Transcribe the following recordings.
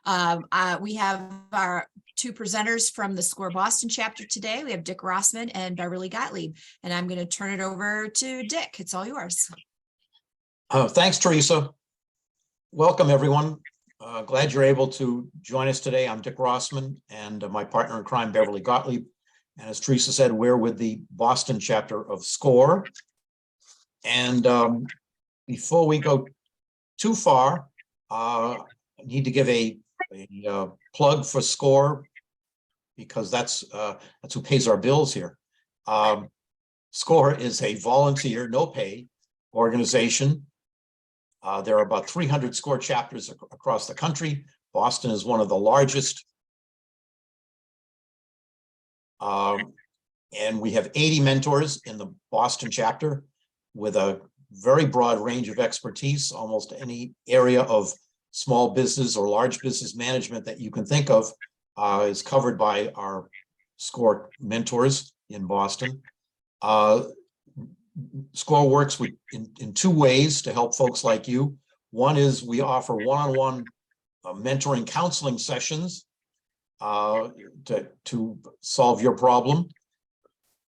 We have our two presenters from the SCORE Boston chapter today. We have Dick Rossman and Beverly Gottlieb, and I'm going to turn it over to Dick. It's all yours. Thanks, Teresa. Welcome, everyone. Glad you're able to join us today. I'm Dick Rossman and my partner in crime, Beverly Gottlieb. And as Teresa said, we're with the Boston chapter of SCORE. And before we go too far, I need to give a plug for SCORE because that's who pays our bills here. SCORE is a volunteer, no pay organization. There are about 300 SCORE chapters across the country. Boston is one of the largest. And we have 80 mentors in the Boston chapter with a very broad range of expertise. Almost any area of small business or large business management that you can think of is covered by our SCORE mentors in Boston. SCORE works in two ways to help folks like you. One is we offer one-on-one mentoring counseling sessions to solve your problem.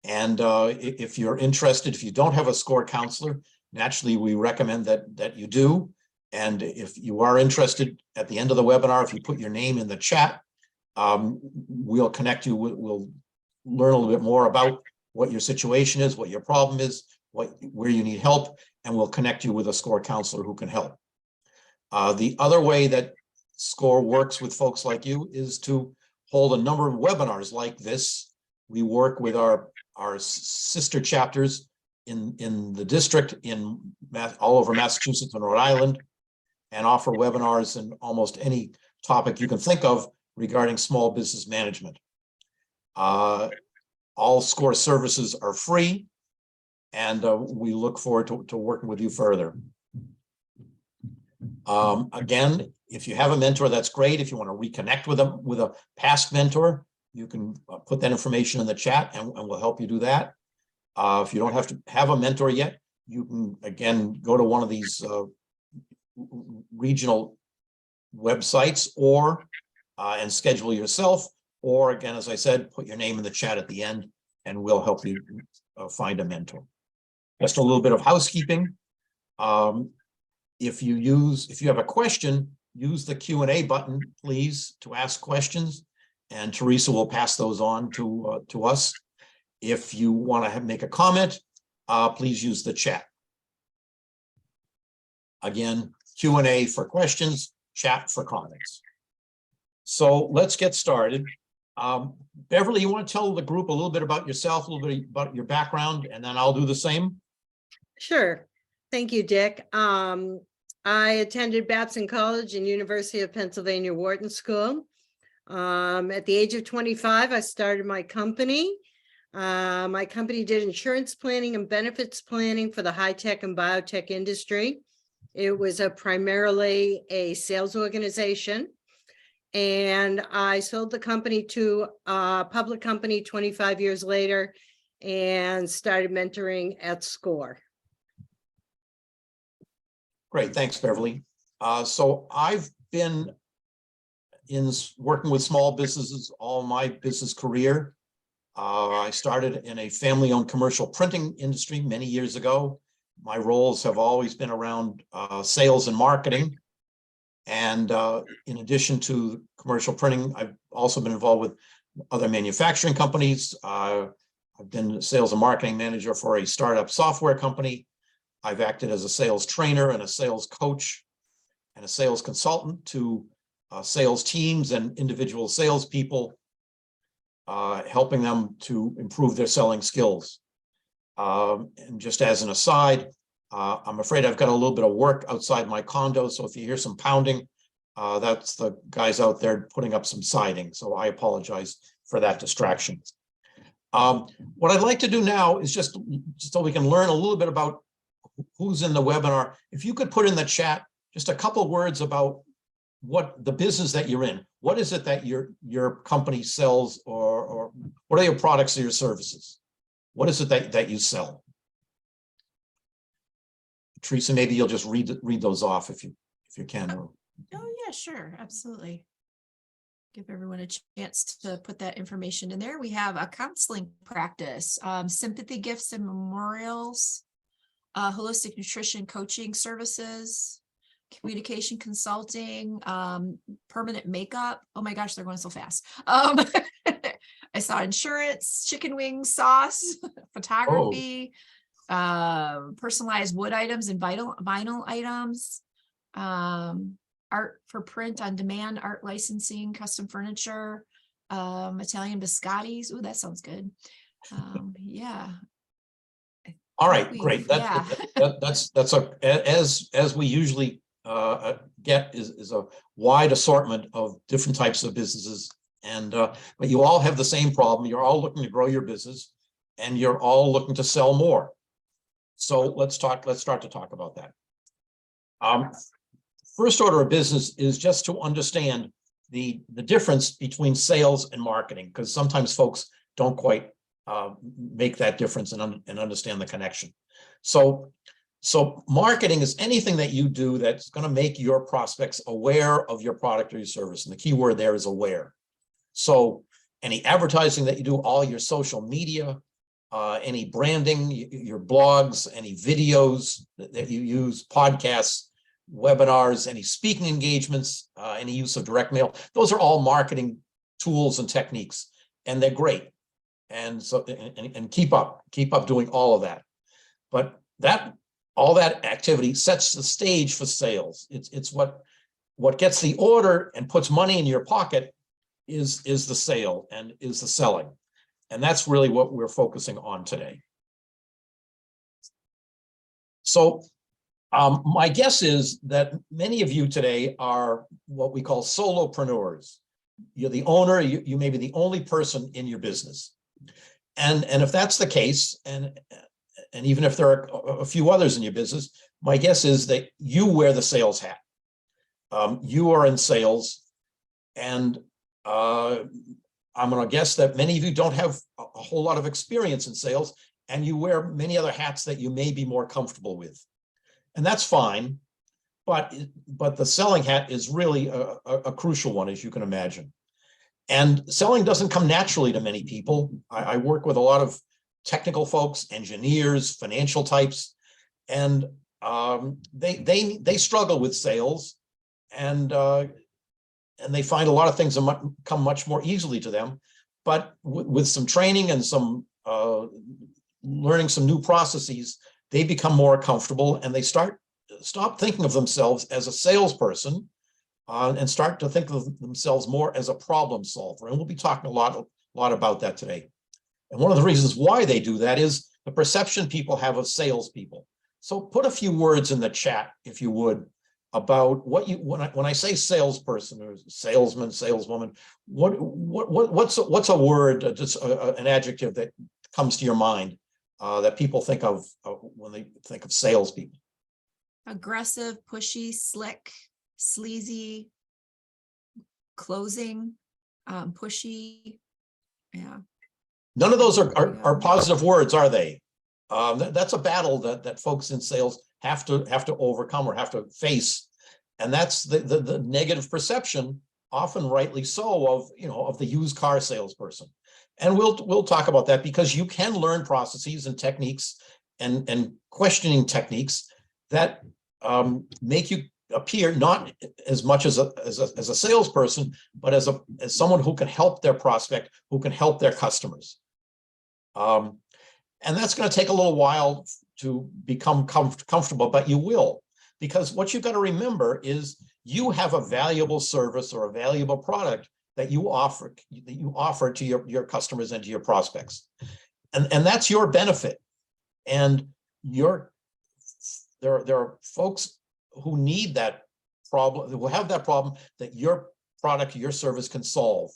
And if you're interested, if you don't have a SCORE counselor, naturally we recommend that you do. And if you are interested, at the end of the webinar, if you put your name in the chat, we'll connect you. We'll learn a little bit more about what your situation is, what your problem is, where you need help, and we'll connect you with a SCORE counselor who can help. The other way that SCORE works with folks like you is to hold a number of webinars like this. We work with our sister chapters in the district all over Massachusetts and Rhode Island, and offer webinars in almost any topic you can think of regarding small business management. All SCORE services are free, and we look forward to working with you further. Again, if you have a mentor, that's great. If you want to reconnect with a past mentor, you can put that information in the chat and we'll help you do that. If you don't have to have a mentor yet, you can, again, go to one of these regional websites or and schedule yourself. Or again, as I said, put your name in the chat at the end and we'll help you find a mentor. Just a little bit of housekeeping. If you have a question, use the Q&A button, please, to ask questions, and Teresa will pass those on to us. If you want to make a comment, please use the chat. Again, Q&A for questions, chat for comments. So let's get started. Beverly, you want to tell the group a little bit about yourself, a little bit about your background, and then I'll do the same? Sure. Thank you, Dick. I attended Babson College and University of Pennsylvania Wharton School. At the age of 25, I started my company. My company did insurance planning and benefits planning for the high-tech and biotech industry. It was primarily a sales organization. And I sold the company to a public company 25 years later and started mentoring at SCORE. Great, thanks, Beverly. So I've been working with small businesses all my business career. I started in a family-owned commercial printing industry many years ago. My roles have always been around sales and marketing. And in addition to commercial printing, I've also been involved with other manufacturing companies. I've been a sales and marketing manager for a startup software company. I've acted as a sales trainer and a sales coach and a sales consultant to sales teams and individual salespeople, helping them to improve their selling skills. And just as an aside, I'm afraid I've got a little bit of work outside my condo, so if you hear some pounding, that's the guys out there putting up some siding, so I apologize for that distraction. What I'd like to do now is just so we can learn a little bit about who's in the webinar. If you could put in the chat just a couple of words about what the business that you're in. What is it that your company sells, or what are your products or your services? What is it that you sell? Teresa, maybe you'll just read those off if you can. Oh yeah, sure, absolutely. Give everyone a chance to put that information in there. We have a counseling practice, sympathy gifts and memorials, holistic nutrition coaching services, communication consulting, permanent makeup. Oh my gosh, they're going so fast. I saw insurance, chicken wings, sauce, photography, personalized wood items and vinyl items, art for print on demand, art licensing, custom furniture, Italian biscottis. Ooh, that sounds good. Yeah. All right, we- great. yeah. That's as we usually get is a wide assortment of different types of businesses. And but you all have the same problem. You're all looking to grow your business and you're all looking to sell more. So let's start to talk about that. First order of business is just to understand the difference between sales and marketing, because sometimes folks don't quite make that difference and understand the connection. So marketing is anything that you do that's going to make your prospects aware of your product or your service. And the key word there is aware. So any advertising that you do, all your social media, any branding, your blogs, any videos that you use, podcasts, webinars, any speaking engagements, any use of direct mail, those are all marketing tools and techniques, and they're great. And so, and keep up doing all of that. But all that activity sets the stage for sales. It's what gets the order and puts money in your pocket is the sale and is the selling. And that's really what we're focusing on today. So my guess is that many of you today are what we call solopreneurs. You're the owner, you may be the only person in your business. And if that's the case, and even if there are a few others in your business, my guess is that you wear the sales hat. You are in sales, and I'm going to guess that many of you don't have a whole lot of experience in sales, and you wear many other hats that you may be more comfortable with. And that's fine, but the selling hat is really a crucial one, as you can imagine. And selling doesn't come naturally to many people. I work with a lot of technical folks, engineers, financial types, and they struggle with sales, and they find a lot of things come much more easily to them. But with some training and some learning some new processes, they become more comfortable, and they stop thinking of themselves as a salesperson and start to think of themselves more as a problem solver. And we'll be talking a lot about that today. And one of the reasons why they do that is the perception people have of salespeople. So put a few words in the chat, if you would, about what when I say salesperson or salesman, saleswoman, what's a word, just an adjective that comes to your mind that people think of when they think of salespeople? Aggressive, pushy, slick, sleazy, closing, pushy. Yeah. None of those are positive words, are they? That's a battle that folks in sales have to overcome or have to face, and that's the negative perception, often rightly so, of the used car salesperson. And we'll talk about that, because you can learn processes and techniques and questioning techniques that make you appear not as much as a salesperson, but as someone who can help their prospect, who can help their customers. And that's going to take a little while to become comfortable, but you will, because what you've got to remember is you have a valuable service or a valuable product that you offer to your customers and to your prospects, and that's your benefit. And there are folks who need that problem, who have that problem that your product, your service can solve.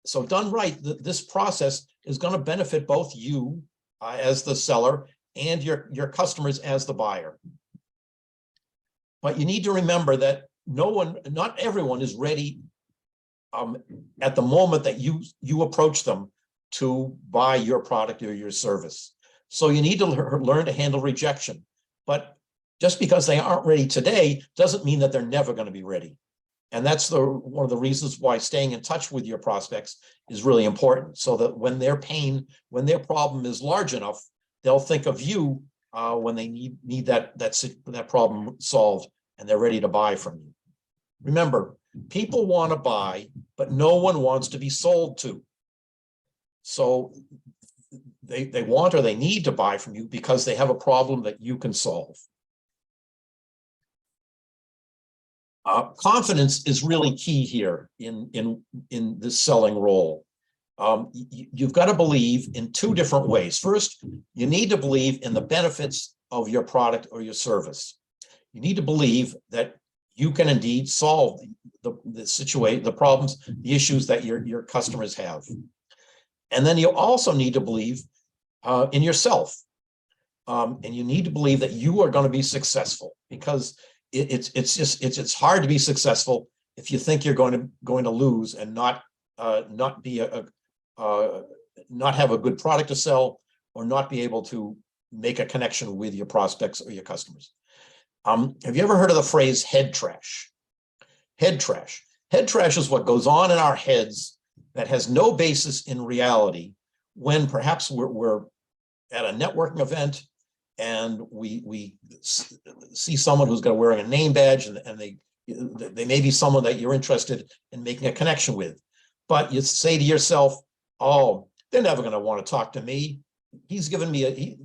So done right, this process is going to benefit both you as the seller and your customers as the buyer. But you need to remember that not everyone is ready at the moment that you approach them to buy your product or your service. So you need to learn to handle rejection. But just because they aren't ready today doesn't mean that they're never going to be ready. And that's one of the reasons why staying in touch with your prospects is really important, so that when their problem is large enough, they'll think of you when they need that problem solved, and they're ready to buy from you. Remember, people want to buy, but no one wants to be sold to. So they want or they need to buy from you because they have a problem that you can solve. Confidence is really key here in this selling role. You've got to believe in two different ways. First, you need to believe in the benefits of your product or your service. You need to believe that you can indeed solve the situation, the problems, the issues that your customers have. And then you also need to believe in yourself. And you need to believe that you are going to be successful, because it's hard to be successful if you think you're going to lose and not have a good product to sell, or not be able to make a connection with your prospects or your customers. Have you ever heard of the phrase head trash? Head trash. Head trash is what goes on in our heads that has no basis in reality, when perhaps we're at a networking event and we see someone who's wearing a name badge, and they may be someone that you're interested in making a connection with. But you say to yourself, oh, they're never going to want to talk to me. He's giving me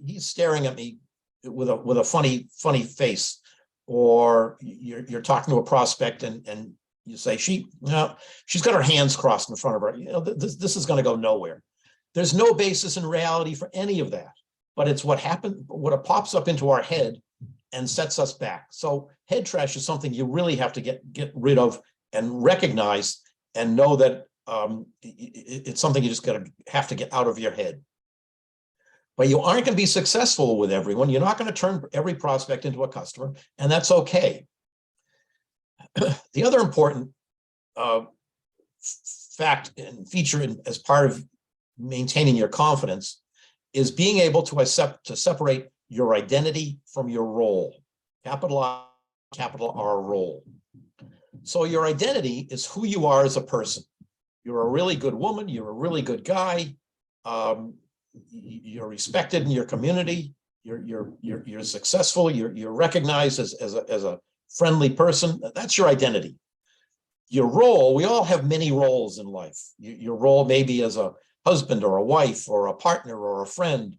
he's staring at me with a funny face. Or you're talking to a prospect and you say, she's got her hands crossed in front of her. This is going to go nowhere. There's no basis in reality for any of that, but it's what pops up into our head and sets us back. So head trash is something you really have to get rid of and recognize, and know that it's something you just have to get out of your head. But you aren't going to be successful with everyone. You're not going to turn every prospect into a customer, and that's okay. The other important fact and feature as part of maintaining your confidence is being able to separate your identity from your role. Capital I, capital R, role. So your identity is who you are as a person. You're a really good woman. You're a really good guy. You're respected in your community. You're successful. You're recognized as a friendly person. That's your identity. Your role, we all have many roles in life. Your role may be as a husband or a wife or a partner or a friend.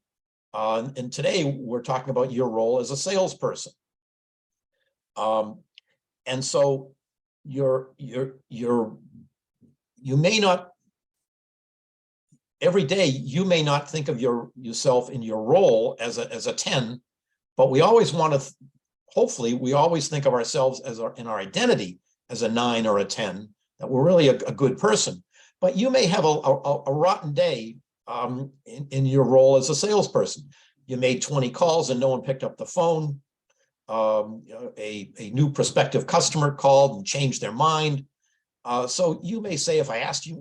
And today we're talking about your role as a salesperson. And so you may not, every day you may not think of yourself in your role as a 10, but we always want to, hopefully we always think of ourselves in our identity as a 9 or a 10, that we're really a good person. But you may have a rotten day in your role as a salesperson. You made 20 calls and no one picked up the phone. A new prospective customer called and changed their mind. So you may say, if I asked you,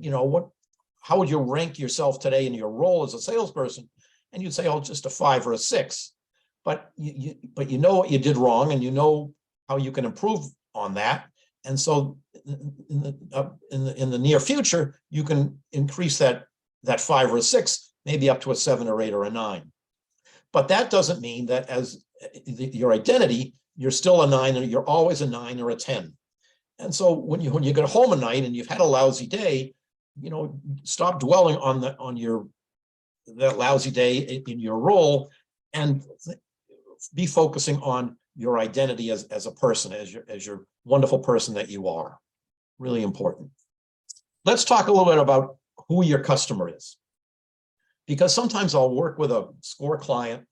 how would you rank yourself today in your role as a salesperson? And you'd say, oh, just a 5 or a 6. But you know what you did wrong, and you know how you can improve on that. And so in the near future, you can increase that 5 or a 6, maybe up to a 7 or 8 or a 9. But that doesn't mean that as your identity, you're still a 9, or you're always a 9 or a 10. And so when you get home at night and you've had a lousy day, stop dwelling on that lousy day in your role, and be focusing on your identity as a person, as your wonderful person that you are. Really important. Let's talk a little bit about who your customer is, because sometimes I'll work with a SCORE client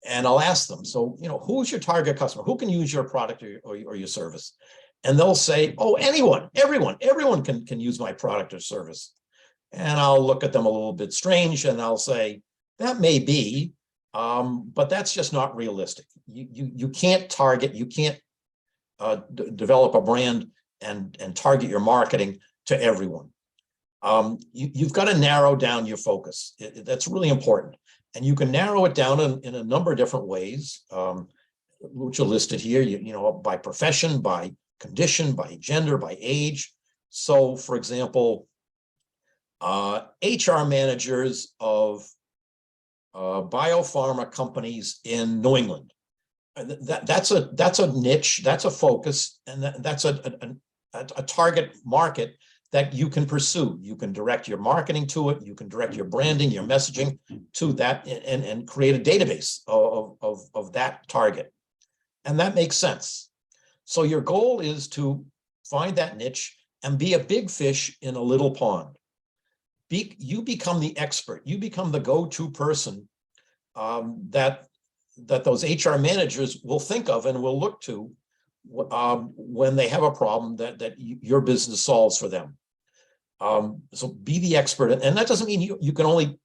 and I'll ask them, so who's your target customer? Who can use your product or your service? And they'll say, oh, everyone can use my product or service. And I'll look at them a little bit strange and I'll say, that may be, but that's just not realistic. You can't target, you can't develop a brand and target your marketing to everyone. You've got to narrow down your focus. That's really important. And you can narrow it down in a number of different ways, which are listed here, by profession, by condition, by gender, by age. So, for example, HR managers of biopharma companies in New England. That's a niche, that's a focus, and that's a target market that you can pursue. You can direct your marketing to it. You can direct your branding, your messaging to that, and create a database of that target. And that makes sense. So your goal is to find that niche and be a big fish in a little pond. You become the expert. You become the go-to person that those HR managers will think of and will look to when they have a problem that your business solves for them. So be the expert, and that doesn't mean you can only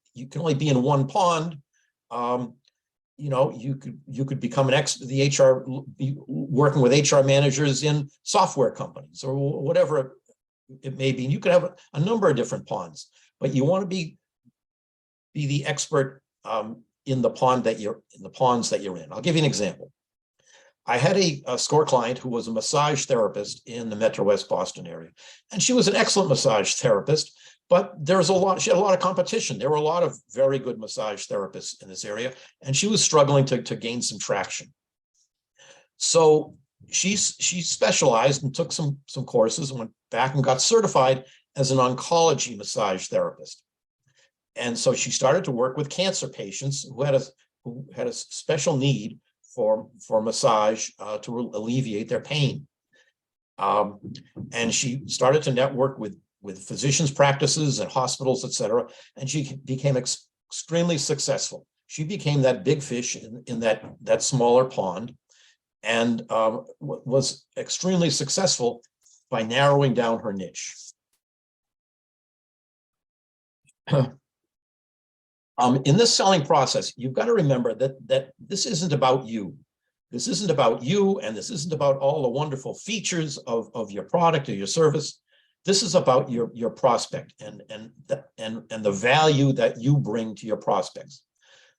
be in one pond. You know, you could become an expert, the HR, working with HR managers in software companies or whatever it may be. And you could have a number of different ponds, but you want to be the expert in the ponds that you're in. I'll give you an example. I had a SCORE client who was a massage therapist in the Metro West Boston area, and she was an excellent massage therapist, but she had a lot of competition. There were a lot of very good massage therapists in this area, and she was struggling to gain some traction. So she specialized and took some courses and went back and got certified as an oncology massage therapist. And so she started to work with cancer patients who had a special need for massage to alleviate their pain. And she started to network with physicians' practices and hospitals, et cetera, and she became extremely successful. She became that big fish in that smaller pond, and was extremely successful by narrowing down her niche. In this selling process, you've got to remember that this isn't about you. This isn't about you, and this isn't about all the wonderful features of your product or your service. This is about your prospect and the value that you bring to your prospects.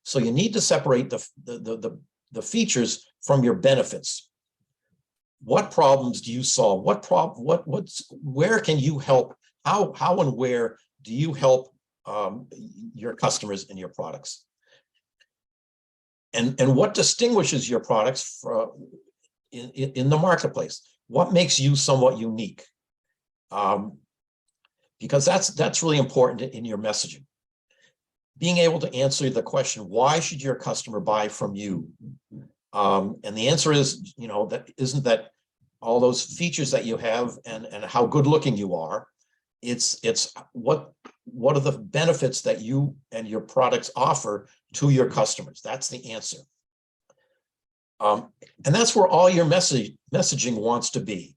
So you need to separate the features from your benefits. What problems do you solve? Where can you help? How and where do you help your customers and your products? And what distinguishes your products in the marketplace? What makes you somewhat unique? Because that's really important in your messaging. Being able to answer the question, why should your customer buy from you? And the answer is, that isn't that all those features that you have and how good looking you are. It's what are the benefits that you and your products offer to your customers? That's the answer. And that's where all your messaging wants to be.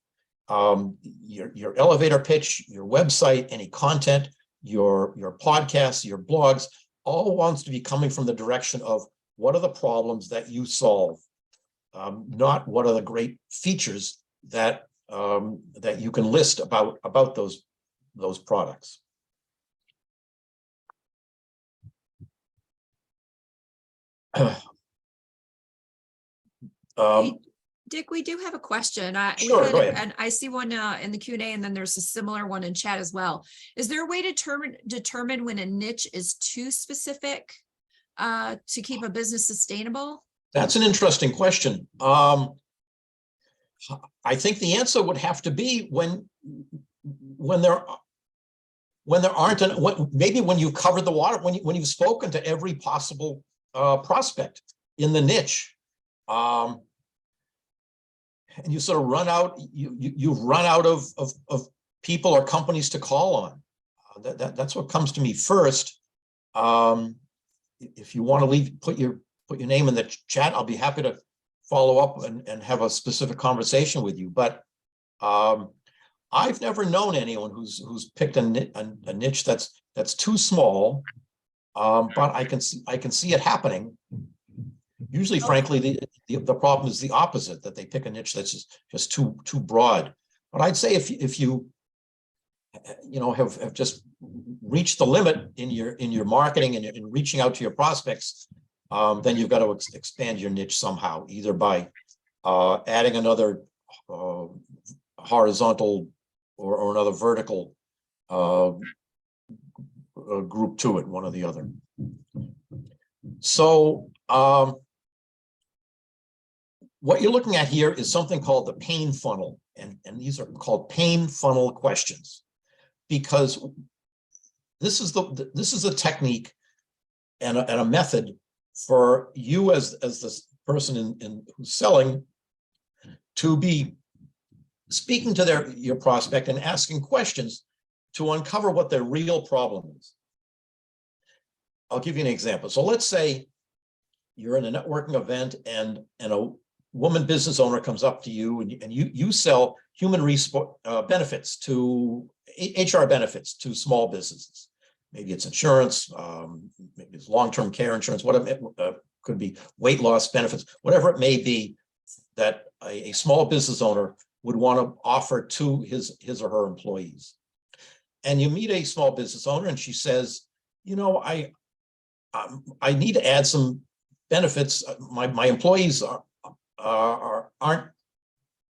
Your elevator pitch, your website, any content, your podcasts, your blogs, all wants to be coming from the direction of what are the problems that you solve, not what are the great features that you can list about those products. Dick, we do have a question. Sure, go ahead. And I see one in the Q&A, and then there's a similar one in chat as well. Is there a way to determine when a niche is too specific to keep a business sustainable? That's an interesting question. I think the answer would have to be when there aren't, maybe when you've covered the water, when you've spoken to every possible prospect in the niche, and you sort of run out, you've run out of people or companies to call on. That's what comes to me first. If you want to put your name in the chat, I'll be happy to follow up and have a specific conversation with you. But I've never known anyone who's picked a niche that's too small, but I can see it happening. Usually, frankly, the problem is the opposite, that they pick a niche that's just too broad. But I'd say if you have just reached the limit in your marketing and in reaching out to your prospects, then you've got to expand your niche somehow, either by adding another horizontal or another vertical group to it, one or the other. So what you're looking at here is something called the pain funnel, and these are called pain funnel questions, because this is a technique and a method for you as the person who's selling to be speaking to your prospect and asking questions to uncover what their real problem is. I'll give you an example. So let's say you're in a networking event and a woman business owner comes up to you and you sell human resource benefits to HR benefits to small businesses. Maybe it's insurance, maybe it's long-term care insurance, whatever it could be, weight loss benefits, whatever it may be that a small business owner would want to offer to his or her employees. And you meet a small business owner and she says, you know, I need to add some benefits. My employees aren't,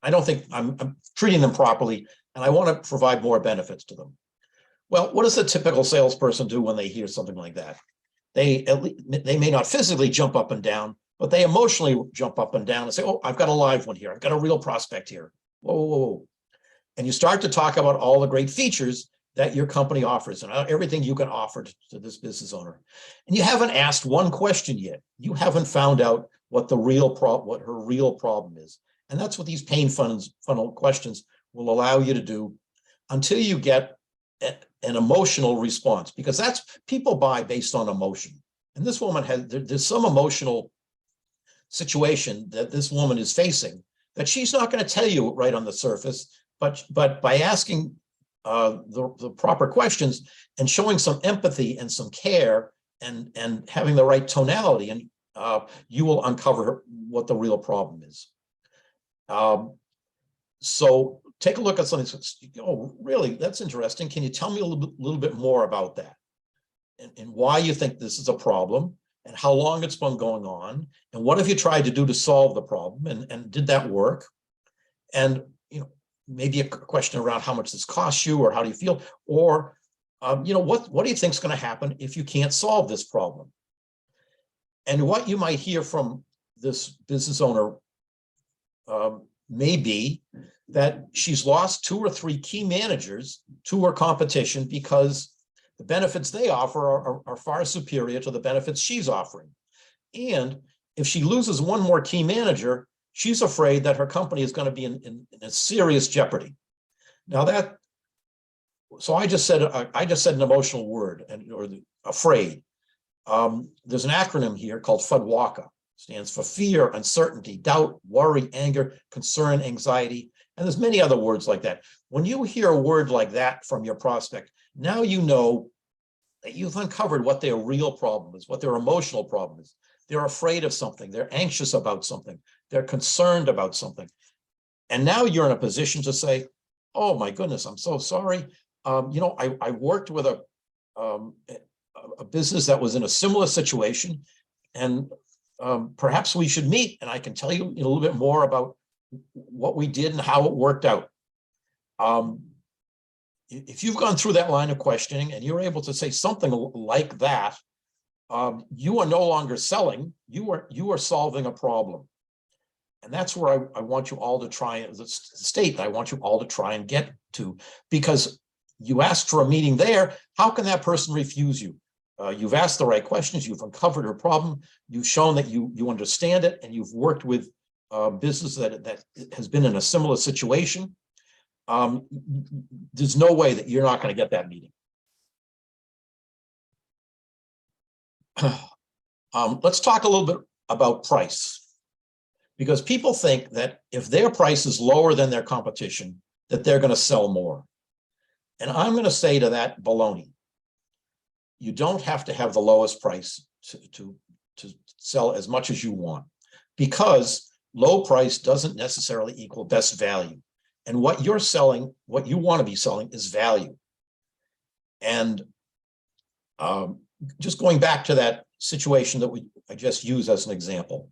I don't think I'm treating them properly, and I want to provide more benefits to them. Well, what does a typical salesperson do when they hear something like that? They may not physically jump up and down, but they emotionally jump up and down and say, oh, I've got a live one here. I've got a real prospect here. Whoa, whoa, whoa. And you start to talk about all the great features that your company offers and everything you can offer to this business owner. And you haven't asked one question yet. You haven't found out what her real problem is. And that's what these pain funnel questions will allow you to do until you get an emotional response, because that's people buy based on emotion. And this woman there's some emotional situation that this woman is facing that she's not going to tell you right on the surface, but by asking the proper questions and showing some empathy and some care and having the right tonality, and you will uncover what the real problem is. So take a look at something. Oh, really? That's interesting. Can you tell me a little bit more about that, and why you think this is a problem, and how long it's been going on, and what have you tried to do to solve the problem, and did that work? And maybe a question around how much this costs you, or how do you feel, or what do you think is going to happen if you can't solve this problem? And what you might hear from this business owner may be that she's lost 2 or 3 key managers to her competition because the benefits they offer are far superior to the benefits she's offering. And if she loses one more key manager, she's afraid that her company is going to be in a serious jeopardy. Now so I just said an emotional word, or afraid. There's an acronym here called FUDWACA. Stands for fear, uncertainty, doubt, worry, anger, concern, anxiety, and there's many other words like that. When you hear a word like that from your prospect, now you know that you've uncovered what their real problem is, what their emotional problem is. They're afraid of something. They're anxious about something. They're concerned about something. And now you're in a position to say, oh my goodness, I'm so sorry. I worked with a business that was in a similar situation, and perhaps we should meet and I can tell you a little bit more about what we did and how it worked out. If you've gone through that line of questioning and you're able to say something like that, you are no longer selling, you are solving a problem. And that's where I want you all to try, the state that I want you all to try and get to, because you asked for a meeting there. How can that person refuse you? You've asked the right questions, you've uncovered her problem, you've shown that you understand it, and you've worked with business that has been in a similar situation. There's no way that you're not going to get that meeting. Let's talk a little bit about price, because people think that if their price is lower than their competition, that they're going to sell more. And I'm going to say to that, baloney. You don't have to have the lowest price to sell as much as you want, because low price doesn't necessarily equal best value. And what you're selling, what you want to be selling, is value. And just going back to that situation that I just used as an example,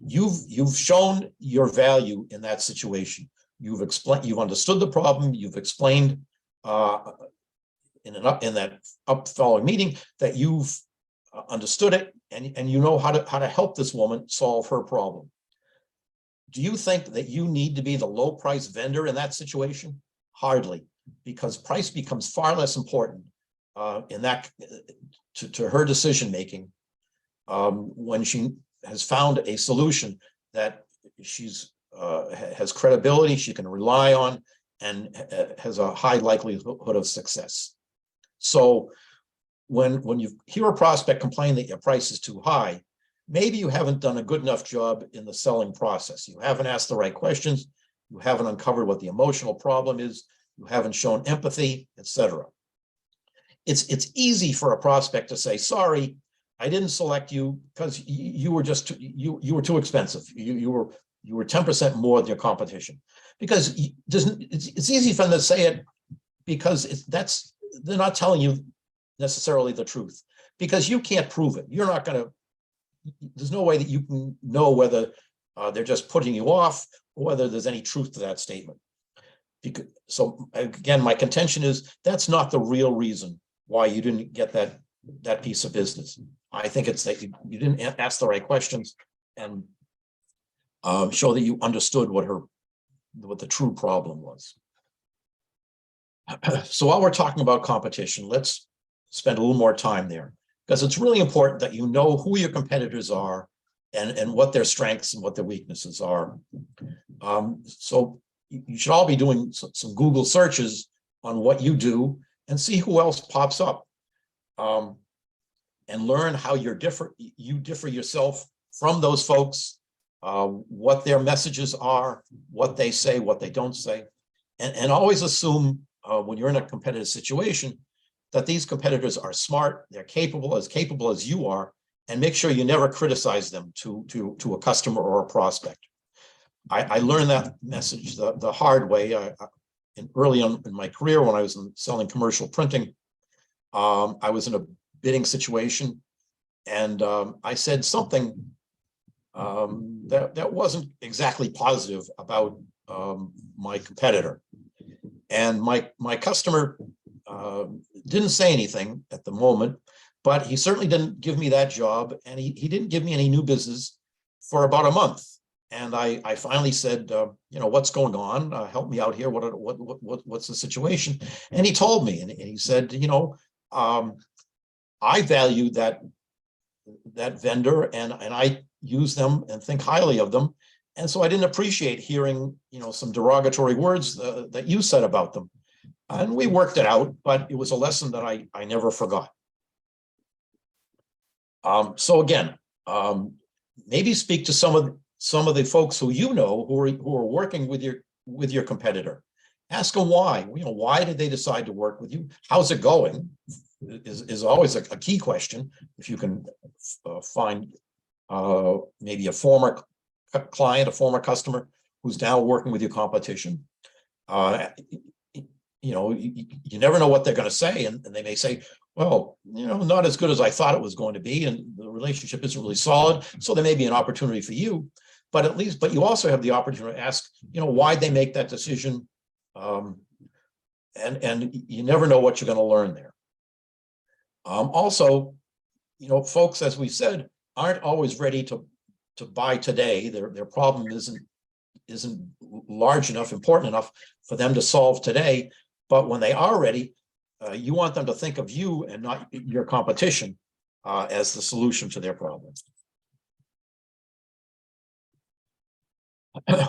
you've shown your value in that situation. you've explained, you've understood the problem, you've explained in that following meeting that you've understood it, and you know how to help this woman solve her problem. Do you think that you need to be the low price vendor in that situation? Hardly, because price becomes far less important in that to her decision making when she has found a solution that she's has credibility, she can rely on, and has a high likelihood of success. So when you hear a prospect complain that your price is too high, maybe you haven't done a good enough job in the selling process. You haven't asked the right questions. You haven't uncovered what the emotional problem is. You haven't shown empathy, etc. It's easy for a prospect to say, sorry, I didn't select you because you were just you were too expensive. You were 10% more than your competition. Because it's easy for them to say it because they're not telling you necessarily the truth, because you can't prove it. You're not going to, there's no way that you can know whether they're just putting you off or whether there's any truth to that statement. So again, my contention is that's not the real reason why you didn't get that piece of business. I think it's that you didn't ask the right questions and show that you understood what the true problem was. So while we're talking about competition, let's spend a little more time there, because it's really important that you know who your competitors are and what their strengths and what their weaknesses are. So you should all be doing some Google searches on what you do and see who else pops up, and learn how you differ yourself from those folks, what their messages are, what they say, what they don't say, and always assume when you're in a competitive situation that these competitors are smart, they're capable as you are, and make sure you never criticize them to a customer or a prospect. I learned that message the hard way. Early on in my career, when I was selling commercial printing, I was in a bidding situation, and I said something that wasn't exactly positive about my competitor, and my customer didn't say anything at the moment, but he certainly didn't give me that job, and he didn't give me any new business for about a month. And I finally said, you know, what's going on? Help me out here. What's the situation? And he told me, and he said, you know, I value that vendor, and I use them and think highly of them. And so I didn't appreciate hearing, you know, some derogatory words that you said about them. And we worked it out, but it was a lesson that I never forgot. So again, maybe speak to some of the folks who you know who are working with your competitor. Ask them why. You know, why did they decide to work with you? How's it going? Is always a key question. If you can find maybe a former client, a former customer who's now working with your competition. You know, you never know what they're going to say, and they may say, well, you know, not as good as I thought it was going to be, and the relationship isn't really solid, so there may be an opportunity for you. But you also have the opportunity to ask, you know, why they make that decision, and you never know what you're going to learn there. Also, you know, folks, as we said, aren't always ready to buy today. Their problem isn't large enough, important enough for them to solve today. But when they are ready, you want them to think of you and not your competition as the solution to their problem.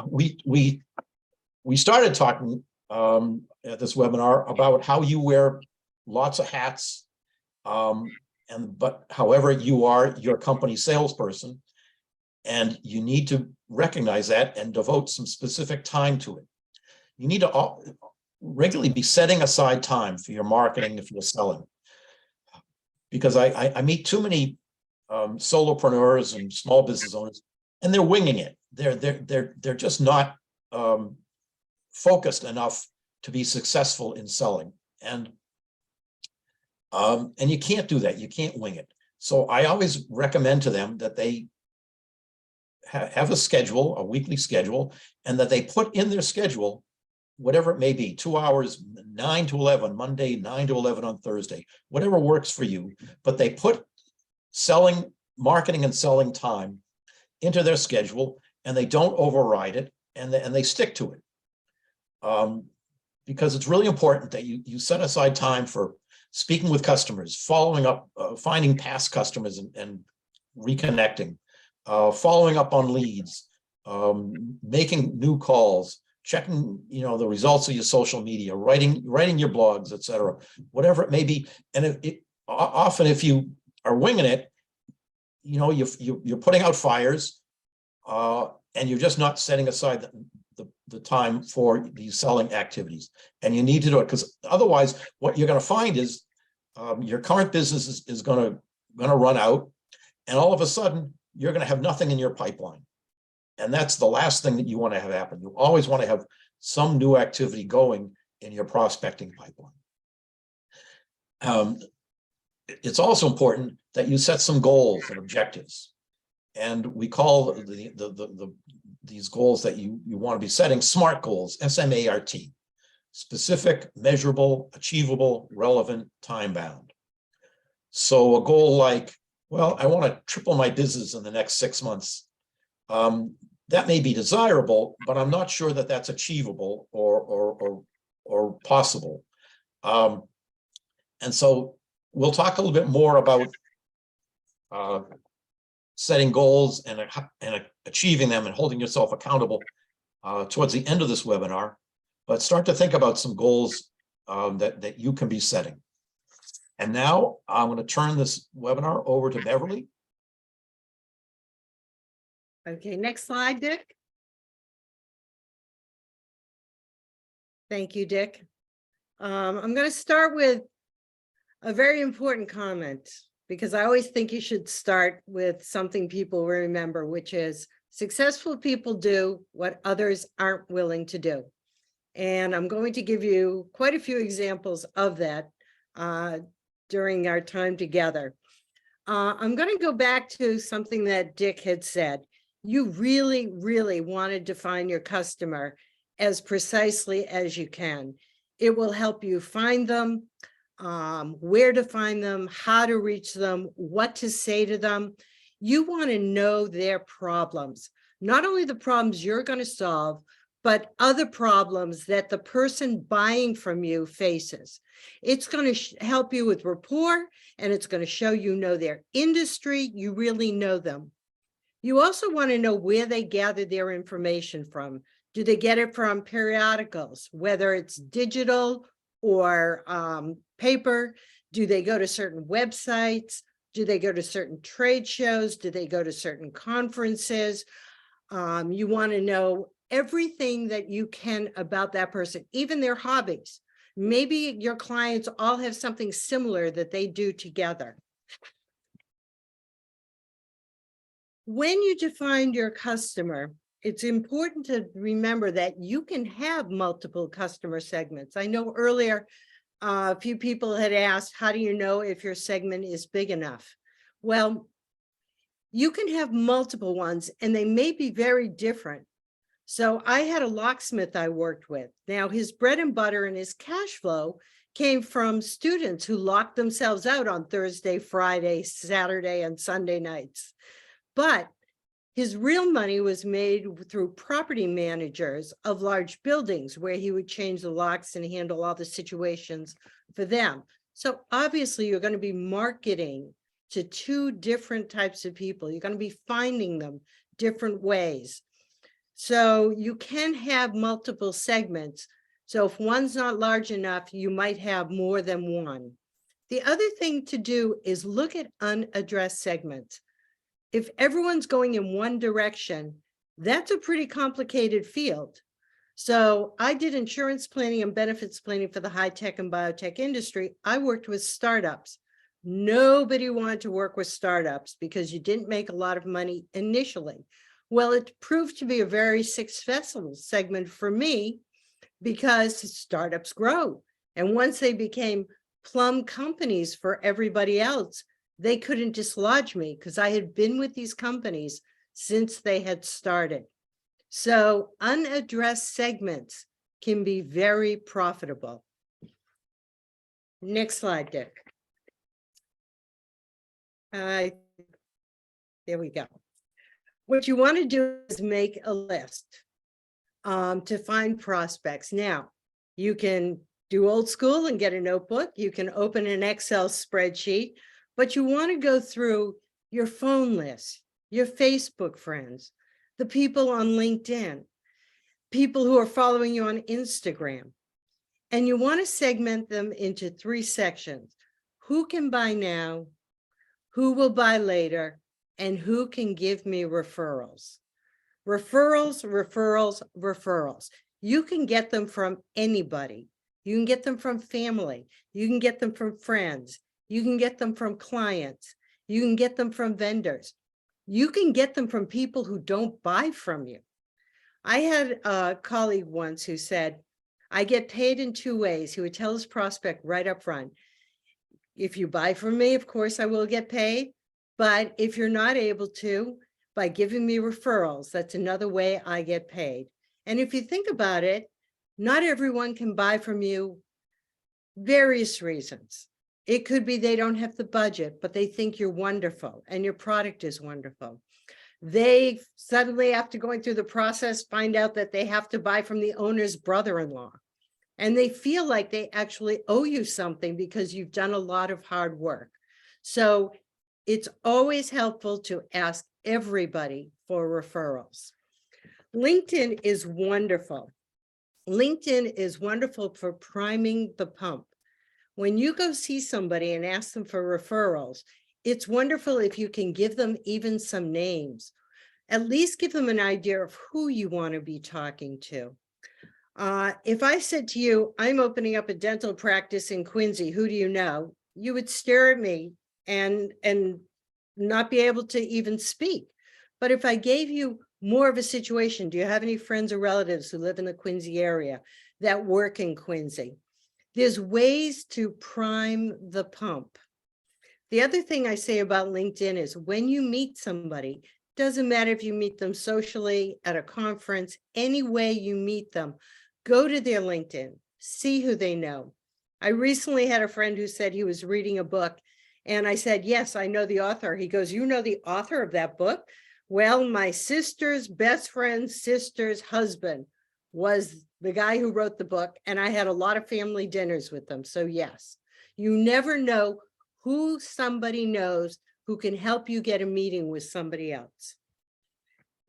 We started talking at this webinar about how you wear lots of hats, but however you are your company salesperson, and you need to recognize that and devote some specific time to it. You need to regularly be setting aside time for your marketing if you're selling, because I meet too many solopreneurs and small business owners, and they're winging it. They're just not focused enough to be successful in selling, and you can't do that. You can't wing it. So I always recommend to them that they have a schedule, a weekly schedule, and that they put in their schedule, whatever it may be, 2 hours, 9 to 11, Monday, 9 to 11 on Thursday, whatever works for you, but they put marketing and selling time into their schedule, and they don't override it, and they stick to it. Because it's really important that you set aside time for speaking with customers, following up, finding past customers and reconnecting, following up on leads, making new calls, checking, the results of your social media, writing your blogs, etc., whatever it may be. And often if you are winging it, you're putting out fires, and you're just not setting aside the time for these selling activities. And you need to do it, because otherwise what you're going to find is your current business is going to run out, and all of a sudden you're going to have nothing in your pipeline. And that's the last thing that you want to have happen. You always want to have some new activity going in your prospecting pipeline. It's also important that you set some goals and objectives. And we call these goals that you want to be setting SMART goals, S-M-A-R-T, specific, measurable, achievable, relevant, time-bound. So a goal like, well, I want to triple my business in the next 6 months. That may be desirable, but I'm not sure that that's achievable or possible. And so we'll talk a little bit more about setting goals and achieving them and holding yourself accountable towards the end of this webinar. But start to think about some goals that you can be setting. And now I'm going to turn this webinar over to Beverly. Okay, next slide, Dick. Thank you, Dick. I'm going to start with a very important comment, because I always think you should start with something people remember, which is successful people do what others aren't willing to do. And I'm going to give you quite a few examples of that during our time together. I'm going to go back to something that Dick had said. You really, really want to define your customer as precisely as you can. It will help you find them, where to find them, how to reach them, what to say to them. You want to know their problems, not only the problems you're going to solve, but other problems that the person buying from you faces. It's going to help you with rapport, and it's going to show you know their industry, you really know them. You also want to know where they gather their information from. Do they get it from periodicals, whether it's digital or paper? Do they go to certain websites? Do they go to certain trade shows? Do they go to certain conferences? You want to know everything that you can about that person, even their hobbies. Maybe your clients all have something similar that they do together. When you define your customer, it's important to remember that you can have multiple customer segments. I know earlier, a few people had asked, how do you know if your segment is big enough? Well, you can have multiple ones, and they may be very different. So I had a locksmith I worked with. Now, his bread and butter and his cash flow came from students who locked themselves out on Thursday, Friday, Saturday, and Sunday nights. But his real money was made through property managers of large buildings, where he would change the locks and handle all the situations for them. So obviously you're going to be marketing to two different types of people. You're going to be finding them different ways. So you can have multiple segments. So if one's not large enough, you might have more than one. The other thing to do is look at unaddressed segments. If everyone's going in one direction, that's a pretty complicated field. So I did insurance planning and benefits planning for the high tech and biotech industry. I worked with startups. Nobody wanted to work with startups because you didn't make a lot of money initially. Well, it proved to be a very successful segment for me because startups grow. And once they became plum companies for everybody else, they couldn't dislodge me because I had been with these companies since they had started. So unaddressed segments can be very profitable. Next slide, Dick. There we go. What you want to do is make a list to find prospects. Now, you can do old school and get a notebook. You can open an Excel spreadsheet, but you want to go through your phone list, your Facebook friends, the people on LinkedIn, people who are following you on Instagram. And you want to segment them into 3 sections. Who can buy now? Who will buy later? And who can give me referrals? Referrals, referrals, referrals. You can get them from anybody. You can get them from family. You can get them from friends. You can get them from clients. You can get them from vendors. You can get them from people who don't buy from you. I had a colleague once who said, I get paid in 2 ways. He would tell his prospect right up front, if you buy from me, of course, I will get paid. But if you're not able to, by giving me referrals, that's another way I get paid. And if you think about it, not everyone can buy from you, various reasons. It could be they don't have the budget, but they think you're wonderful and your product is wonderful. They suddenly, after going through the process, find out that they have to buy from the owner's brother-in-law. And they feel like they actually owe you something because you've done a lot of hard work. So it's always helpful to ask everybody for referrals. LinkedIn is wonderful. LinkedIn is wonderful for priming the pump. When you go see somebody and ask them for referrals, it's wonderful if you can give them even some names. At least give them an idea of who you want to be talking to. If I said to you, I'm opening up a dental practice in Quincy, who do you know? You would stare at me and not be able to even speak. But if I gave you more of a situation, do you have any friends or relatives who live in the Quincy area that work in Quincy? There's ways to prime the pump. The other thing I say about LinkedIn is when you meet somebody, doesn't matter if you meet them socially, at a conference, any way you meet them, go to their LinkedIn, see who they know. I recently had a friend who said he was reading a book, and I said, yes, I know the author. He goes, you know the author of that book? Well, my sister's best friend's sister's husband was the guy who wrote the book, and I had a lot of family dinners with them. So yes, you never know who somebody knows who can help you get a meeting with somebody else.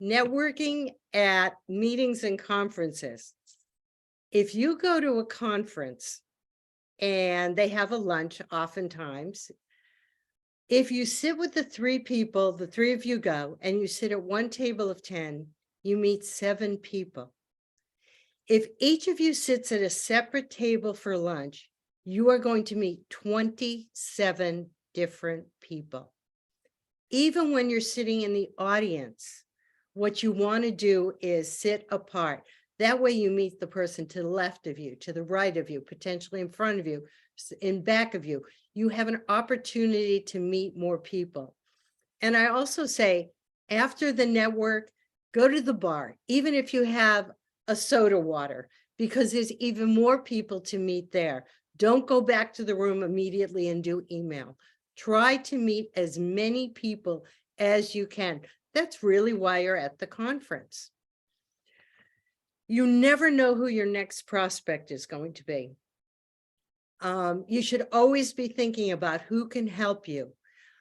Networking at meetings and conferences. If you go to a conference and they have a lunch oftentimes, if you sit with the 3 people, the 3 of you go, and you sit at one table of 10, you meet 7 people. If each of you sits at a separate table for lunch, you are going to meet 27 different people. Even when you're sitting in the audience, what you want to do is sit apart. That way you meet the person to the left of you, to the right of you, potentially in front of you, in back of you. You have an opportunity to meet more people. And I also say, after the network, go to the bar, even if you have a soda water, because there's even more people to meet there. Don't go back to the room immediately and do email. Try to meet as many people as you can. That's really why you're at the conference. You never know who your next prospect is going to be. You should always be thinking about who can help you.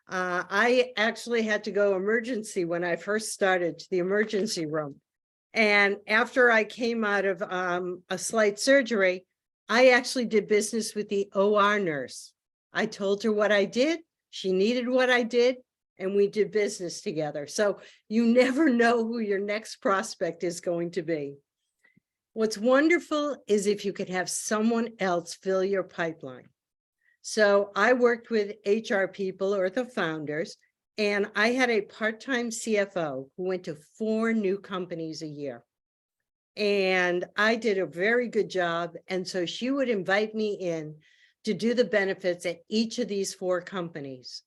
I actually had to go emergency when I first started, to the emergency room. And after I came out of a slight surgery, I actually did business with the OR nurse. I told her what I did. She needed what I did, and we did business together. So you never know who your next prospect is going to be. What's wonderful is if you could have someone else fill your pipeline. So I worked with HR people or the founders, and I had a part-time CFO who went to 4 new companies a year. And I did a very good job. And so she would invite me in to do the benefits at each of these 4 companies.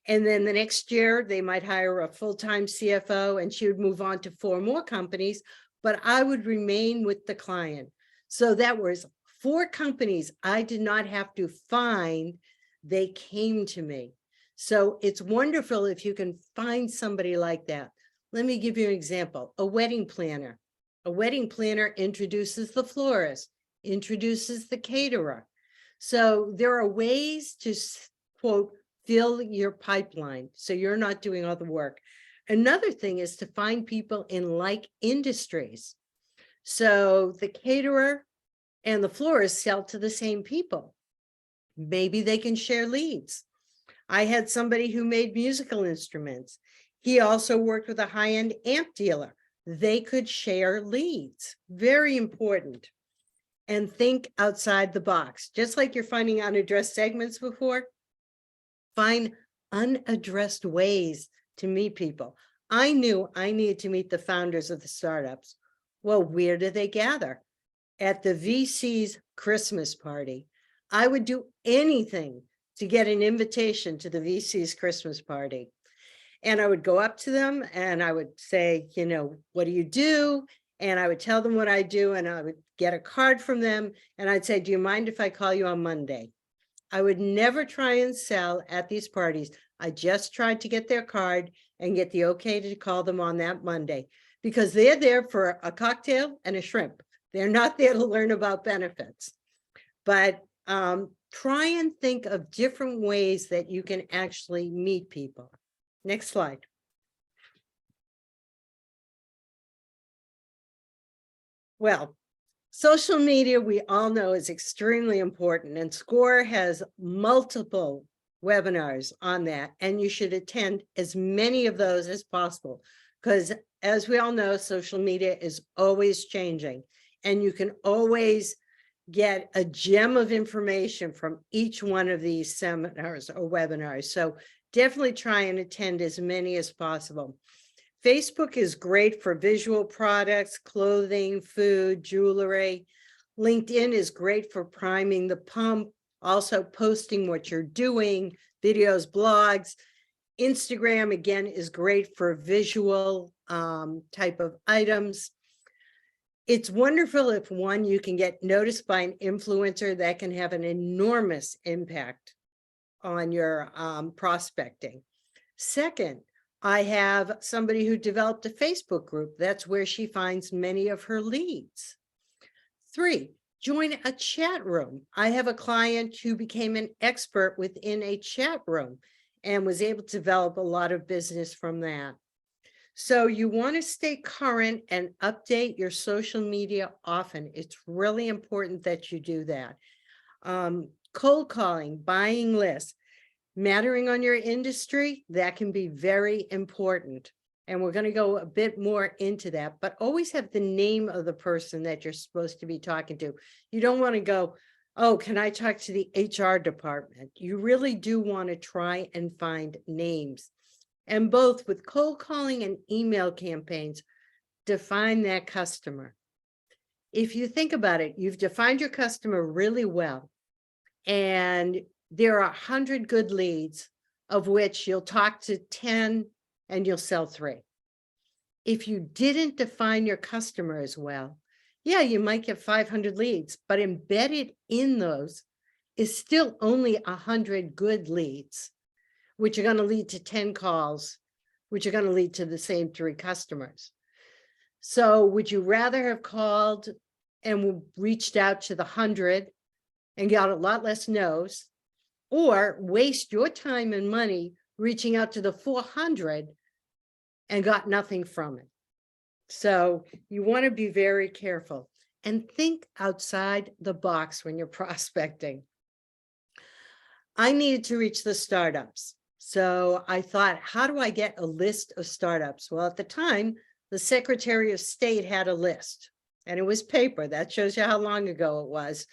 And then the next year, they might hire a full-time CFO and she would move on to 4 more companies, but I would remain with the client. So that was 4 companies I did not have to find, they came to me. So it's wonderful if you can find somebody like that. Let me give you an example, a wedding planner. A wedding planner introduces the florist, introduces the caterer. So there are ways to, quote, fill your pipeline so you're not doing all the work. Another thing is to find people in like industries. So the caterer and the florist sell to the same people. Maybe they can share leads. I had somebody who made musical instruments. He also worked with a high-end amp dealer. They could share leads. Very important. And think outside the box. Just like you're finding unaddressed segments before, find unaddressed ways to meet people. I knew I needed to meet the founders of the startups. Well, where do they gather? At the VC's Christmas party. I would do anything to get an invitation to the VC's Christmas party. And I would go up to them and I would say, you know, what do you do? And I would tell them what I do and I would get a card from them. And I'd say, do you mind if I call you on Monday? I would never try and sell at these parties. I just tried to get their card and get the okay to call them on that Monday because they're there for a cocktail and a shrimp. They're not there to learn about benefits. But try and think of different ways that you can actually meet people. Next slide. Well, social media, we all know, is extremely important, and SCORE has multiple webinars on that, and you should attend as many of those as possible, because as we all know, social media is always changing, and you can always get a gem of information from each one of these seminars or webinars. So definitely try and attend as many as possible. Facebook is great for visual products, clothing, food, jewelry. LinkedIn is great for priming the pump, also posting what you're doing, videos, blogs. Instagram, again, is great for visual type of items. It's wonderful if, one, you can get noticed by an influencer that can have an enormous impact on your prospecting. Second, I have somebody who developed a Facebook group. That's where she finds many of her leads. 3, join a chat room. I have a client who became an expert within a chat room and was able to develop a lot of business from that. So you want to stay current and update your social media often. It's really important that you do that. Cold calling, buying lists, mattering on your industry, that can be very important. And we're going to go a bit more into that, but always have the name of the person that you're supposed to be talking to. You don't want to go, oh, can I talk to the HR department? You really do want to try and find names. And both with cold calling and email campaigns, define that customer. If you think about it, you've defined your customer really well, and there are 100 good leads, of which you'll talk to 10 and you'll sell 3. If you didn't define your customer as well, yeah, you might get 500 leads, but embedded in those is still only 100 good leads, which are going to lead to 10 calls, which are going to lead to the same 3 customers. So would you rather have called and reached out to the 100 and got a lot less no's, or waste your time and money reaching out to the 400 and got nothing from it? So you want to be very careful and think outside the box when you're prospecting. I needed to reach the startups. So I thought, how do I get a list of startups? Well, at the time, the Secretary of State had a list, and it was paper. That shows you how long ago it was.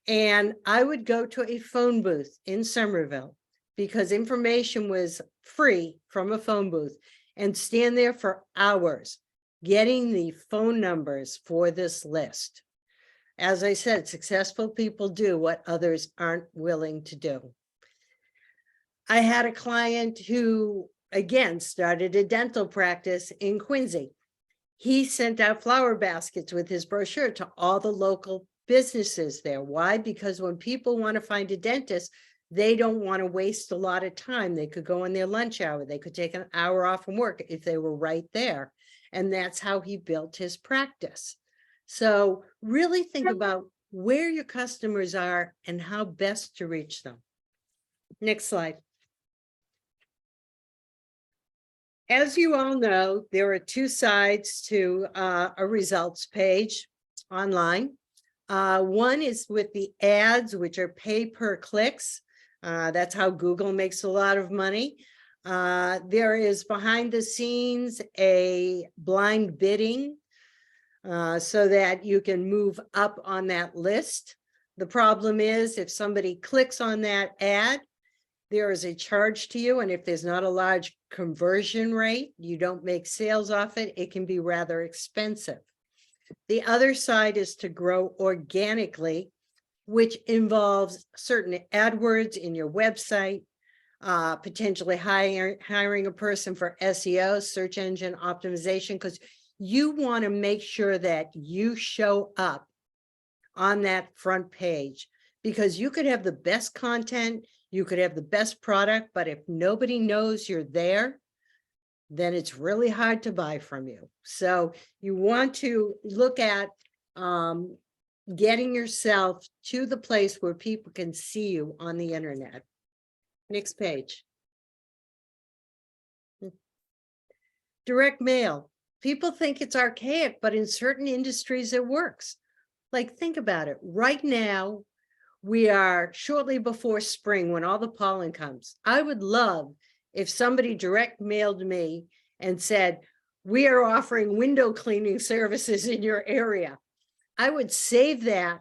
And I would go to a phone booth in Somerville because information was free from a phone booth, and stand there for hours getting the phone numbers for this list. As I said, successful people do what others aren't willing to do. I had a client who, again, started a dental practice in Quincy. He sent out flower baskets with his brochure to all the local businesses there. Why? Because when people want to find a dentist, they don't want to waste a lot of time. They could go in their lunch hour. They could take an hour off from work if they were right there. And that's how he built his practice. So really think about where your customers are and how best to reach them. Next slide. As you all know, there are two sides to a results page online. One is with the ads, which are pay per clicks. That's how Google makes a lot of money. There is behind the scenes a blind bidding so that you can move up on that list. The problem is if somebody clicks on that ad, there is a charge to you. And if there's not a large conversion rate, you don't make sales off it, it can be rather expensive. The other side is to grow organically, which involves certain AdWords in your website, potentially hiring a person for SEO, search engine optimization, because you want to make sure that you show up on that front page, because you could have the best content, you could have the best product, but if nobody knows you're there, then it's really hard to buy from you. So you want to look at getting yourself to the place where people can see you on the internet. Next page. Direct mail. People think it's archaic, but in certain industries it works. Like, think about it. Right now, we are shortly before spring when all the pollen comes. I would love if somebody direct mailed me and said, we are offering window cleaning services in your area. I would save that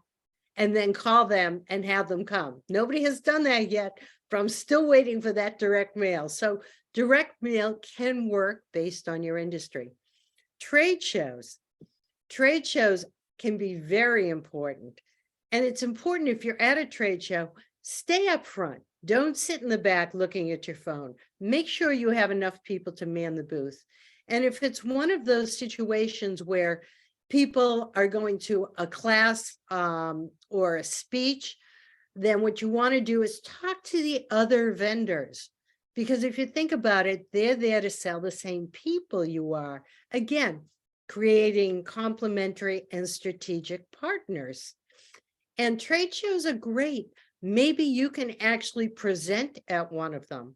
and then call them and have them come. Nobody has done that yet, but I'm still waiting for that direct mail. So direct mail can work based on your industry. Trade shows can be very important. And it's important if you're at a trade show, stay up front. Don't sit in the back looking at your phone. Make sure you have enough people to man the booth. And if it's one of those situations where people are going to a class or a speech, then what you want to do is talk to the other vendors. Because if you think about it, they're there to sell the same people you are. Again, creating complementary and strategic partners. And trade shows are great. Maybe you can actually present at one of them.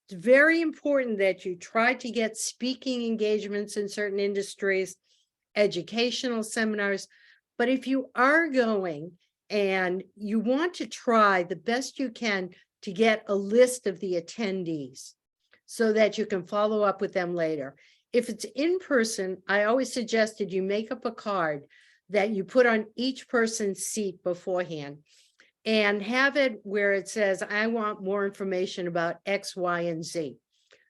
It's very important that you try to get speaking engagements in certain industries, educational seminars. But if you are going and you want to try the best you can to get a list of the attendees so that you can follow up with them later. If it's in person, I always suggested you make up a card that you put on each person's seat beforehand and have it where it says, I want more information about X, Y, and Z.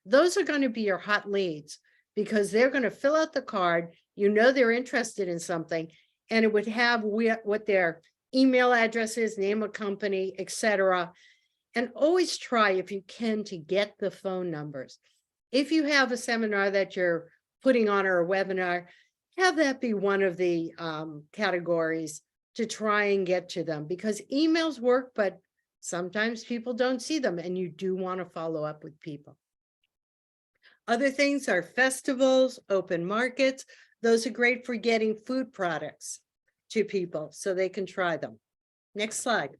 Those are going to be your hot leads because they're going to fill out the card. You know they're interested in something, and it would have what their email address is, name of company, etc. And always try, if you can, to get the phone numbers. If you have a seminar that you're putting on or a webinar, have that be one of the categories to try and get to them, because emails work, but sometimes people don't see them and you do want to follow up with people. Other things are festivals, open markets. Those are great for getting food products to people so they can try them. Next slide.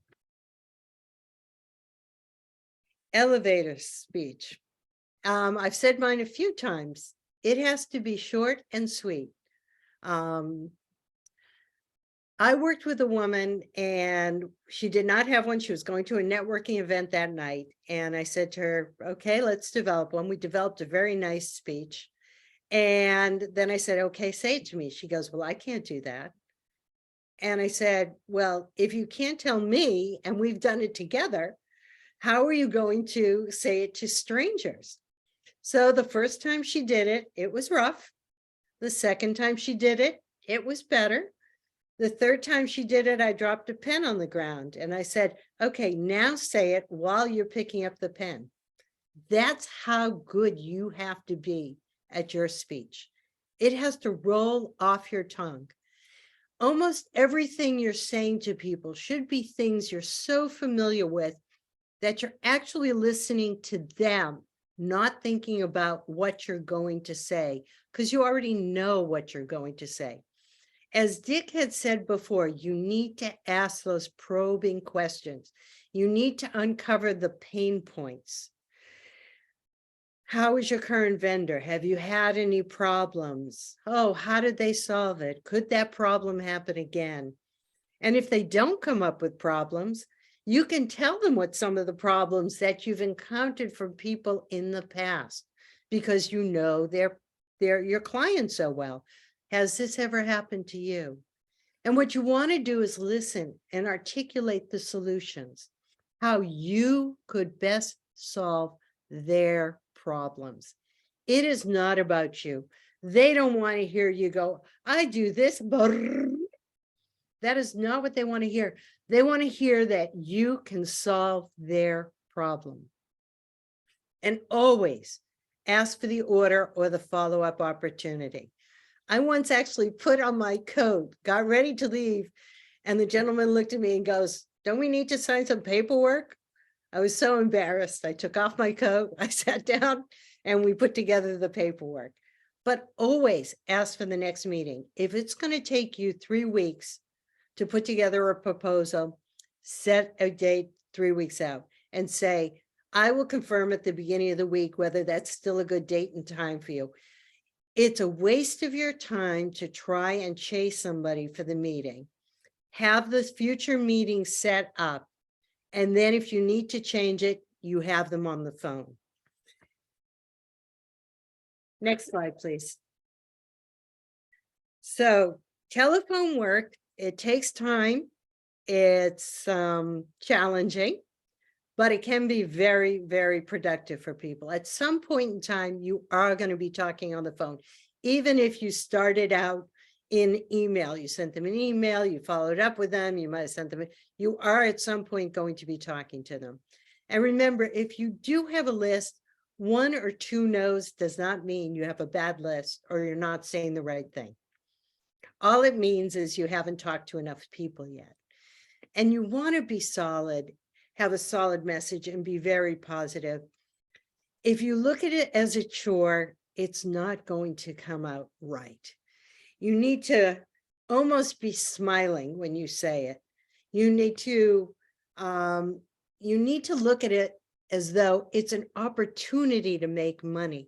Elevator speech. I've said mine a few times. It has to be short and sweet. I worked with a woman and she did not have one. She was going to a networking event that night. And I said to her, okay, let's develop one. We developed a very nice speech. And then I said, okay, say it to me. She goes, well, I can't do that. And I said, well, if you can't tell me and we've done it together, how are you going to say it to strangers? So the first time she did it, it was rough. The second time she did it, it was better. The third time she did it, I dropped a pen on the ground and I said, okay, now say it while you're picking up the pen. That's how good you have to be at your speech. It has to roll off your tongue. Almost everything you're saying to people should be things you're so familiar with that you're actually listening to them, not thinking about what you're going to say, because you already know what you're going to say. As Dick had said before, you need to ask those probing questions. You need to uncover the pain points. How is your current vendor? Have you had any problems? Oh, how did they solve it? Could that problem happen again? And if they don't come up with problems, you can tell them what some of the problems that you've encountered from people in the past, because you know they're your clients so well. Has this ever happened to you? And what you want to do is listen and articulate the solutions, how you could best solve their problems. It is not about you. They don't want to hear you go, I do this. Brrr. That is not what they want to hear. They want to hear that you can solve their problem. And always ask for the order or the follow-up opportunity. I once actually put on my coat, got ready to leave, and the gentleman looked at me and goes, don't we need to sign some paperwork? I was so embarrassed. I took off my coat, I sat down, and we put together the paperwork. But always ask for the next meeting. If it's going to take you 3 weeks to put together a proposal, set a date 3 weeks out and say, I will confirm at the beginning of the week whether that's still a good date and time for you. It's a waste of your time to try and chase somebody for the meeting. Have the future meeting set up. And then if you need to change it, you have them on the phone. Next slide, please. So telephone work, it takes time. It's challenging, but it can be very, very productive for people. At some point in time, you are going to be talking on the phone. Even if you started out in email, you sent them an email, you followed up with them, you might have sent them, you are at some point going to be talking to them. And remember, if you do have a list, 1 or 2 no's does not mean you have a bad list or you're not saying the right thing. All it means is you haven't talked to enough people yet. And you want to be solid, have a solid message, and be very positive. If you look at it as a chore, it's not going to come out right. You need to almost be smiling when you say it. You need to look at it as though it's an opportunity to make money.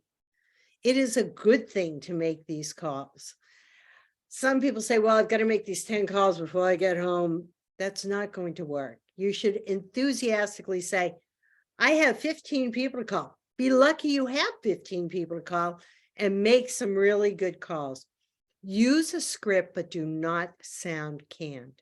It is a good thing to make these calls. Some people say, well, I've got to make these 10 calls before I get home. That's not going to work. You should enthusiastically say, I have 15 people to call. Be lucky you have 15 people to call and make some really good calls. Use a script, but do not sound canned.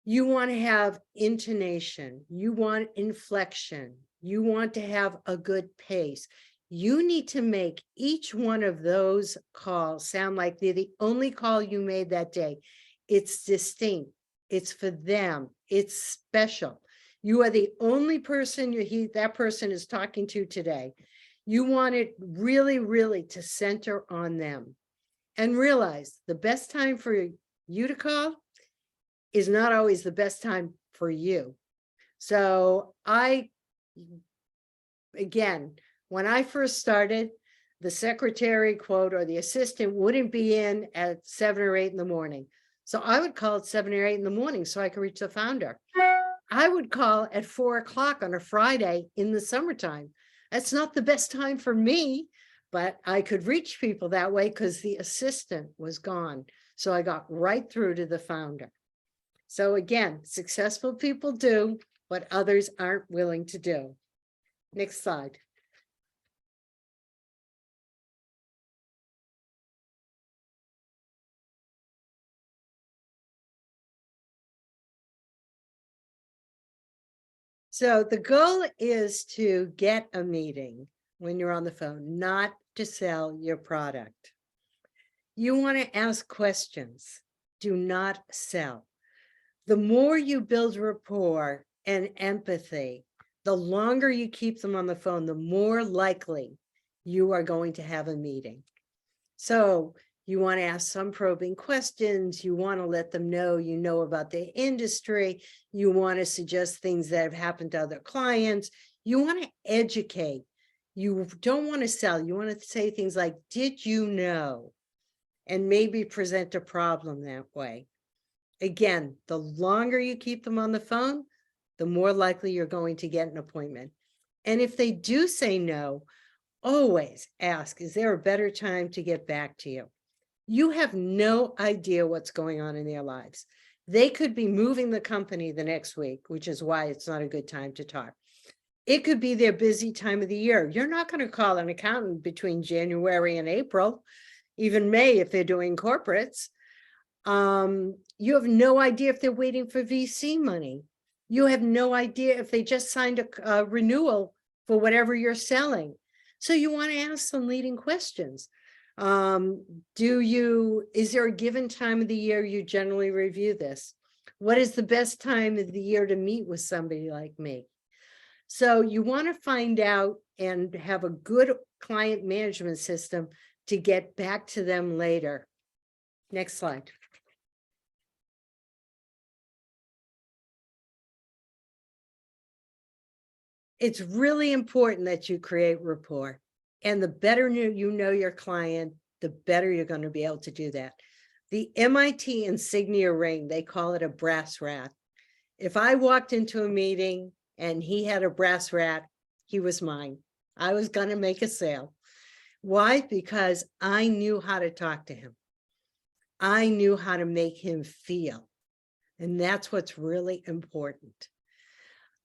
You want to have intonation. You want inflection. You want to have a good pace. You need to make each one of those calls sound like they're the only call you made that day. It's distinct. It's for them. It's special. You are the only person that person is talking to today. You want it really, really to center on them. And realize the best time for you to call is not always the best time for you. So again, when I first started, the secretary quote or the assistant wouldn't be in at 7 or 8 in the morning. So I would call at 7 or 8 in the morning so I could reach the founder. I would call at 4 o'clock on a Friday in the summertime. That's not the best time for me, but I could reach people that way because the assistant was gone. So I got right through to the founder. So again, successful people do what others aren't willing to do. Next slide. So the goal is to get a meeting when you're on the phone, not to sell your product. You want to ask questions. do not sell. The more you build rapport and empathy, the longer you keep them on the phone, the more likely you are going to have a meeting. So you want to ask some probing questions. You want to let them know you know about the industry. You want to suggest things that have happened to other clients. You want to educate. You don't want to sell. You want to say things like, did you know? And maybe present a problem that way. Again, the longer you keep them on the phone, the more likely you're going to get an appointment. And if they do say no, always ask, is there a better time to get back to you? You have no idea what's going on in their lives. They could be moving the company the next week, which is why it's not a good time to talk. It could be their busy time of the year. You're not going to call an accountant between January and April, even May if they're doing corporates. You have no idea if they're waiting for VC money. You have no idea if they just signed a renewal for whatever you're selling. So you want to ask some leading questions. Is there a given time of the year you generally review this? What is the best time of the year to meet with somebody like me? So you want to find out and have a good client management system to get back to them later. Next slide. It's really important that you create rapport. And the better you know your client, the better you're going to be able to do that. The MIT insignia ring, they call it a brass rat. If I walked into a meeting and he had a brass rat, he was mine. I was going to make a sale. Why? Because I knew how to talk to him. I knew how to make him feel. And that's what's really important.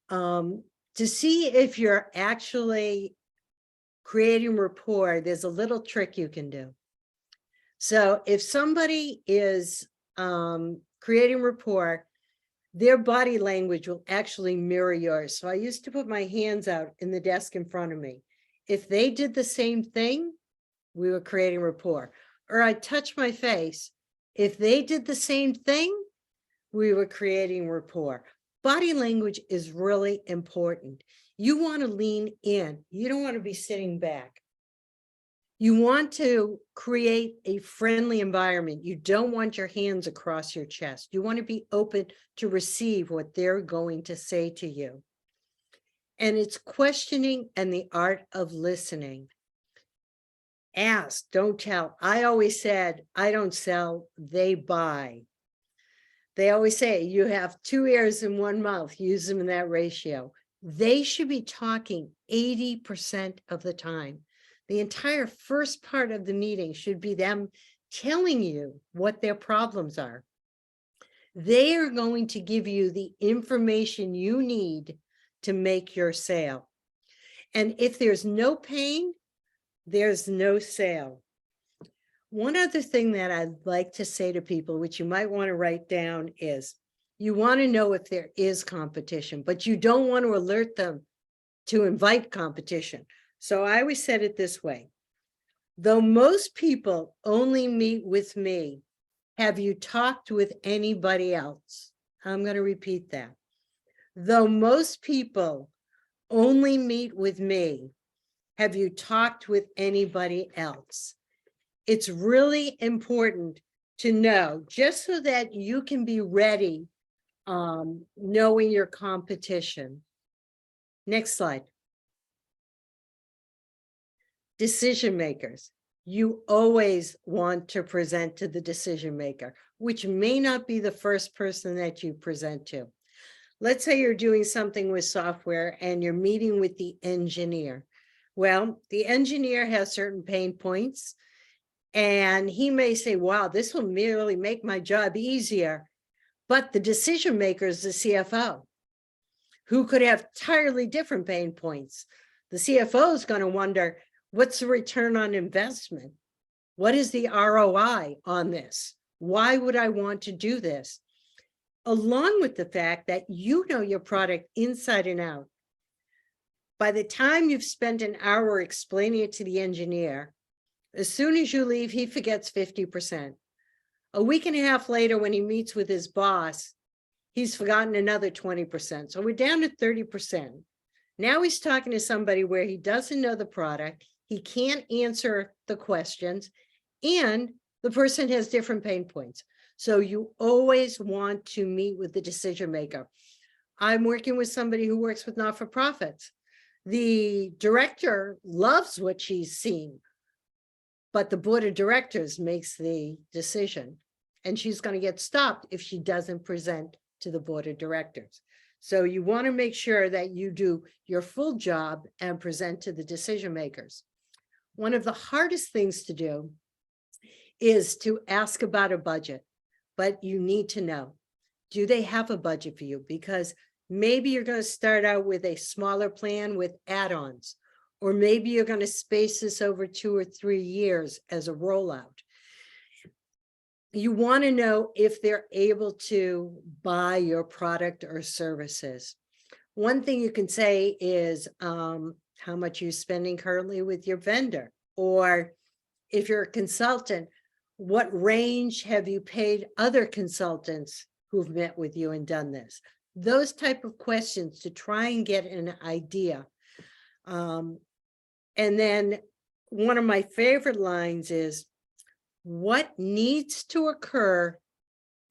To see if you're actually creating rapport, there's a little trick you can do. So if somebody is creating rapport, their body language will actually mirror yours. So I used to put my hands out in the desk in front of me. If they did the same thing, we were creating rapport. Or I touch my face. If they did the same thing, we were creating rapport. Body language is really important. You want to lean in. You don't want to be sitting back. You want to create a friendly environment. You don't want your hands across your chest. You want to be open to receive what they're going to say to you. And it's questioning and the art of listening. Ask, don't tell. I always said, I don't sell, they buy. They always say you have 2 ears and 1 mouth, use them in that ratio. They should be talking 80% of the time. The entire first part of the meeting should be them telling you what their problems are. They are going to give you the information you need to make your sale. And if there's no pain, there's no sale. One other thing that I'd like to say to people, which you might want to write down, is you want to know if there is competition, but you don't want to alert them to invite competition. So I always said it this way. Though most people only meet with me, have you talked with anybody else? I'm going to repeat that. Though most people only meet with me, have you talked with anybody else? It's really important to know, just so that you can be ready, knowing your competition. Next slide. Decision makers. You always want to present to the decision maker, which may not be the first person that you present to. Let's say you're doing something with software and you're meeting with the engineer. Well, the engineer has certain pain points, and he may say, wow, this will merely make my job easier. But the decision maker is the CFO, who could have entirely different pain points. The CFO is going to wonder, what's the return on investment? What is the ROI on this? Why would I want to do this? Along with the fact that you know your product inside and out. By the time you've spent an hour explaining it to the engineer, as soon as you leave, he forgets 50%. A week and a half later, when he meets with his boss, he's forgotten another 20%. So we're down to 30%. Now he's talking to somebody where he doesn't know the product, he can't answer the questions, and the person has different pain points. So you always want to meet with the decision maker. I'm working with somebody who works with not-for-profits. The director loves what she's seen, but the board of directors makes the decision, and she's going to get stopped if she doesn't present to the board of directors. So you want to make sure that you do your full job and present to the decision makers. One of the hardest things to do is to ask about a budget, but you need to know, do they have a budget for you? Because maybe you're going to start out with a smaller plan with add-ons, or maybe you're going to space this over 2 or 3 years as a rollout. You want to know if they're able to buy your product or services. One thing you can say is how much you're spending currently with your vendor, or if you're a consultant, what range have you paid other consultants who've met with you and done this? Those type of questions to try and get an idea. And then one of my favorite lines is, what needs to occur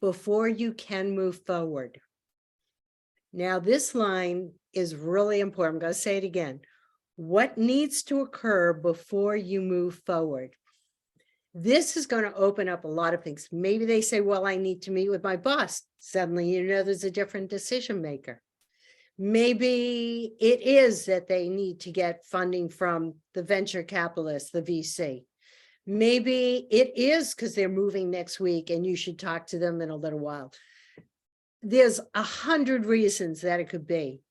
before you can move forward? Now, this line is really important. I'm going to say it again. What needs to occur before you move forward? This is going to open up a lot of things. Maybe they say, well, I need to meet with my boss. Suddenly, you know, there's a different decision maker. Maybe it is that they need to get funding from the venture capitalist, the VC. Maybe it is because they're moving next week and you should talk to them in a little while. There's 100 reasons that it could be,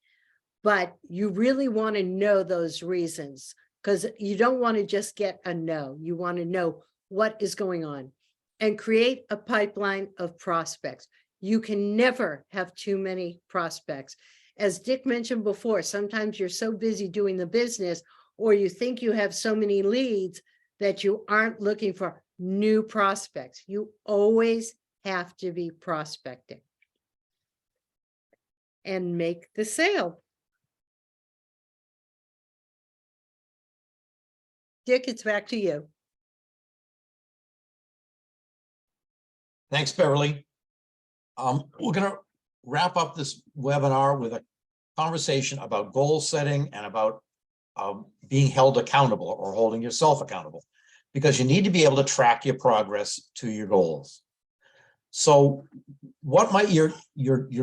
but you really want to know those reasons, because you don't want to just get a no. You want to know what is going on and create a pipeline of prospects. You can never have too many prospects. As Dick mentioned before, sometimes you're so busy doing the business, or you think you have so many leads that you aren't looking for new prospects. You always have to be prospecting and make the sale. Dick, it's back to you. Thanks, Beverly. We're going to wrap up this webinar with a conversation about goal setting and about being held accountable, or holding yourself accountable, because you need to be able to track your progress to your goals. So what might your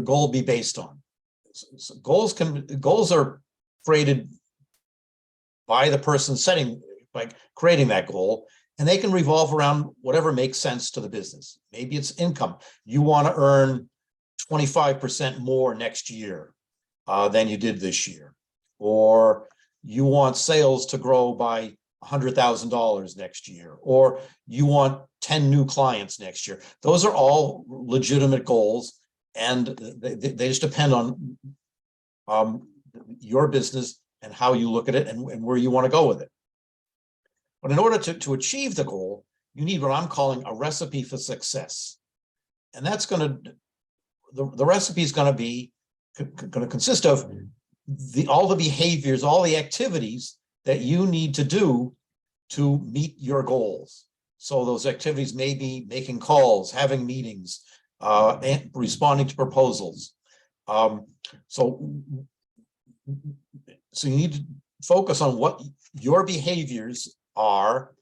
goal be based on? So goals are created by the person by creating that goal, and they can revolve around whatever makes sense to the business. Maybe it's income. You want to earn 25% more next year than you did this year, or you want sales to grow by $100,000 next year, or you want 10 new clients next year. Those are all legitimate goals, and they just depend on your business and how you look at it and where you want to go with it. But in order to achieve the goal, you need what I'm calling a recipe for success. And that's going to, the recipe is going to consist of all the behaviors, all the activities that you need to do to meet your goals. So those activities may be making calls, having meetings, and responding to proposals. So you need to focus on what your behaviors are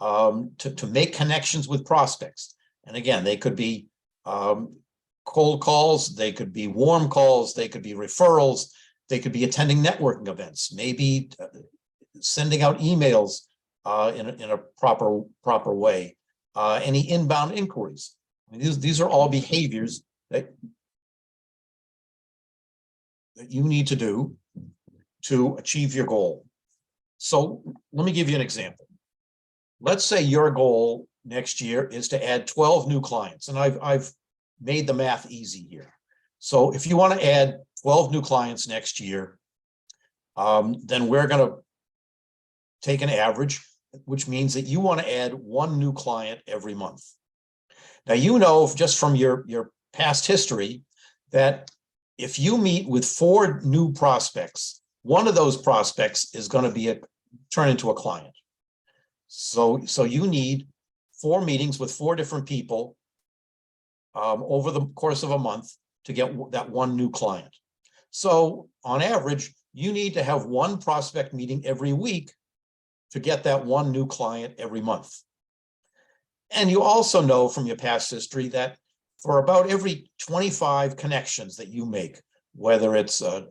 to make connections with prospects. And again, they could be cold calls, they could be warm calls, they could be referrals, they could be attending networking events, maybe sending out emails in a proper way, any inbound inquiries. I mean, these are all behaviors that you need to do to achieve your goal. So let me give you an example. Let's say your goal next year is to add 12 new clients, and I've made the math easy here. So if you want to add 12 new clients next year, then we're going to take an average, which means that you want to add 1 new client every month. Now, you know, just from your past history, that if you meet with 4 new prospects, one of those prospects is going to be turn into a client. So you need 4 meetings with 4 different people over the course of a month to get that one new client. So on average, you need to have 1 prospect meeting every week to get that one new client every month. And you also know from your past history that for about every 25 connections that you make, whether it's a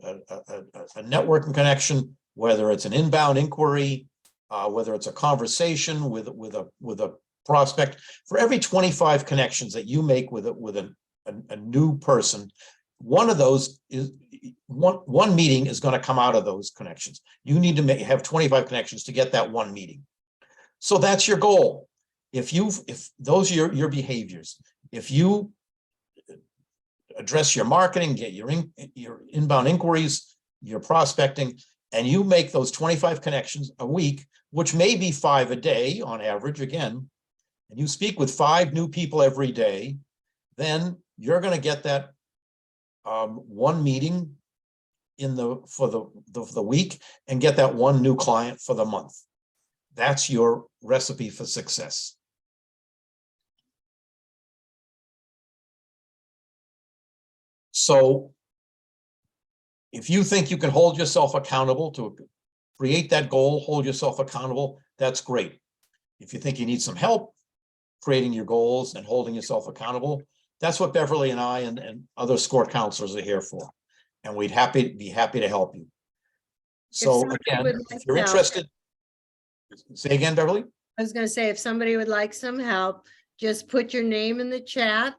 networking connection, whether it's an inbound inquiry, whether it's a conversation with a prospect, for every 25 connections that you make with a new person, one of those is one meeting is going to come out of those connections. You need to have 25 connections to get that one meeting. So that's your goal. If those are your behaviors, if you address your marketing, get your inbound inquiries, your prospecting, and you make those 25 connections a week, which may be 5 a day on average, again, and you speak with 5 new people every day, then you're going to get that one meeting for the week and get that one new client for the month. That's your recipe for success. So if you think you can hold yourself accountable to create that goal, hold yourself accountable, that's great. If you think you need some help creating your goals and holding yourself accountable, that's what Beverly and I and other SCORE counselors are here for. And we'd be happy to help you. So again, if you're interested, say again, Beverly. I was going to say, if somebody would like some help, just put your name in the chat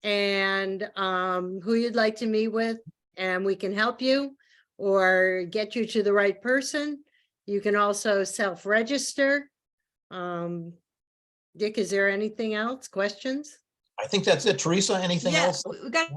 and who you'd like to meet with, and we can help you or get you to the right person. You can also self-register. Dick, is there anything else? Questions? I think that's it. Teresa, anything else? We got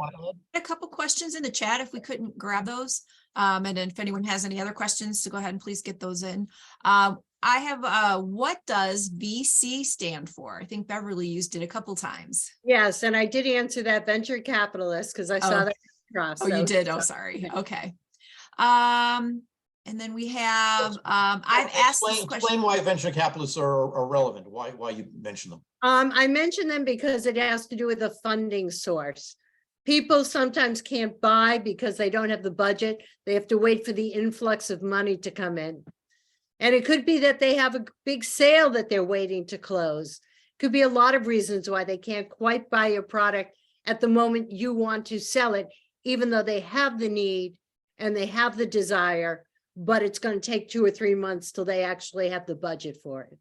a couple questions in the chat if we couldn't grab those. And then if anyone has any other questions, to go ahead and please get those in. I have what does VC stand for? I think Beverly used it a couple times. Yes, and I did answer that, venture capitalist, because I saw that across. Oh, you did? Oh, sorry. Okay. And then we have I've asked this question. Explain why venture capitalists are relevant, why you mention them. I mention them because it has to do with the funding source. People sometimes can't buy because they don't have the budget. They have to wait for the influx of money to come in. And it could be that they have a big sale that they're waiting to close. Could be a lot of reasons why they can't quite buy your product at the moment you want to sell it, even though they have the need and they have the desire, but it's going to take 2 or 3 months till they actually have the budget for it.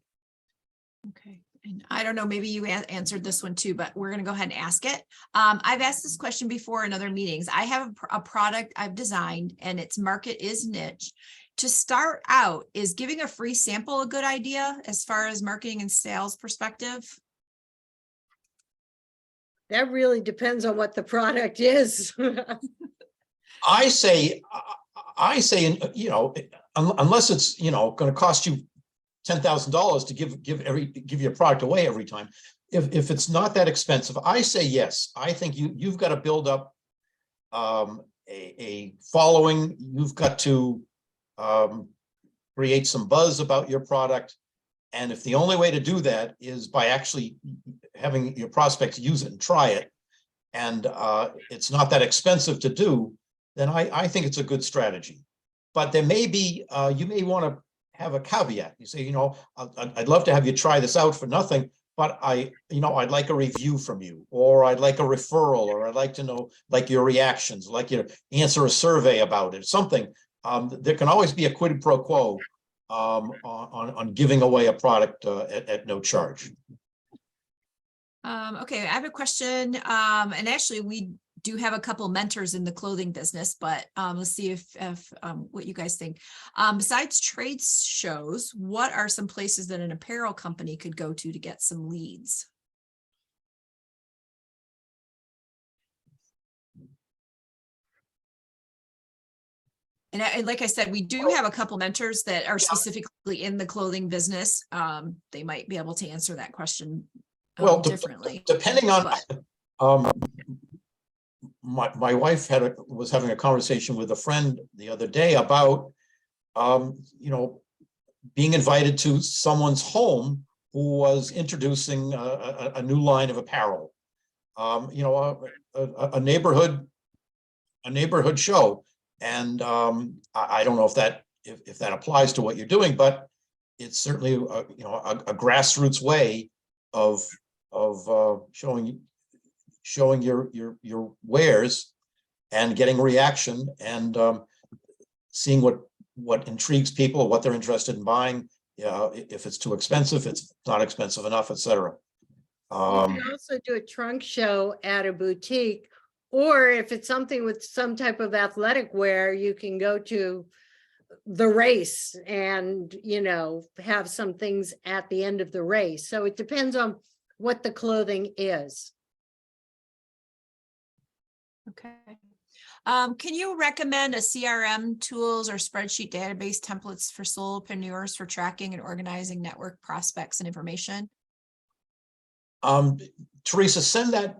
Okay. And I don't know, maybe you answered this one too, but we're going to go ahead and ask it. I've asked this question before in other meetings. I have a product I've designed and its market is niche. To start out, is giving a free sample a good idea as far as marketing and sales perspective? That really depends on what the product is. I say, you know, unless it's, you know, going to cost you $10,000 to give your product away every time. If it's not that expensive, I say yes. I think you've got to build up a following. You've got to create some buzz about your product. And if the only way to do that is by actually having your prospects use it and try it, and it's not that expensive to do, then I think it's a good strategy. But there may be, you may want to have a caveat. You say, you know, I'd love to have you try this out for nothing, but I'd like a review from you, or I'd like a referral, or I'd like to know like your reactions, like you answer a survey about it, something. There can always be a quid pro quo on giving away a product at no charge. Okay, I have a question. And actually we do have a couple mentors in the clothing business, but let's see if what you guys think. Besides trade shows, what are some places that an apparel company could go to get some leads? And like I said, we do have a couple mentors that are specifically in the clothing business. They might be able to answer that question Well, differently. depending on, but- um, my wife was having a conversation with a friend the other day about, you know, being invited to someone's home who was introducing a new line of apparel. You know, a neighborhood show. And I don't know if that applies to what you're doing, but it's certainly you know, a grassroots way of showing your wares and getting reaction and seeing what intrigues people, what they're interested in buying. If it's too expensive, it's not expensive enough, etc. You can also do a trunk show at a boutique, or if it's something with some type of athletic wear, you can go to the race and, you know, have some things at the end of the race. So it depends on what the clothing is. Okay. Can you recommend a CRM tools or spreadsheet database templates for solopreneurs for tracking and organizing network prospects and information? Teresa, send that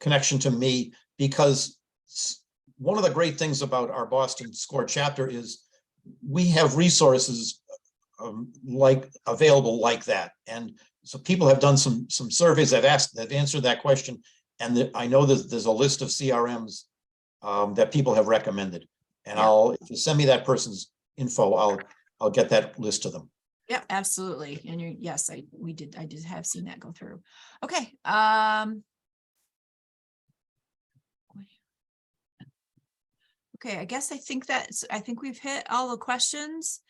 connection to me, because one of the great things about our Boston SCORE chapter is we have resources like available like that. And so people have done some surveys, they've answered that question. And I know there's a list of CRMs that people have recommended. And Yeah. if you send me that person's info, I'll get that list to them. Yep, absolutely. And yes, I did have seen that go through. Okay. Okay, I guess I think we've hit all the questions.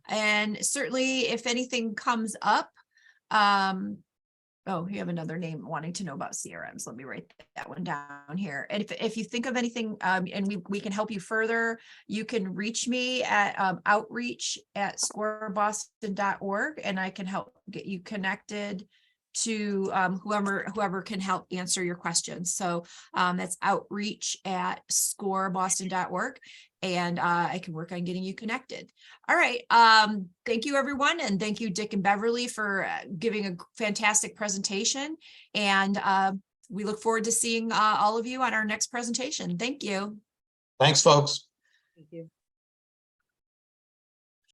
And certainly if anything comes up, oh, you have another name wanting to know about CRMs. Let me write that one down here. And if you think of anything, and we can help you further, you can reach me at outreach@scoreboston.org, and I can help get you connected to whoever can help answer your questions. So that's outreach@scoreboston.org. And I can work on getting you connected. All right. Thank you, everyone. And thank you, Dick and Beverly, for giving a fantastic presentation. And we look forward to seeing all of you on our next presentation. Thank you. Thanks, folks. Thank you.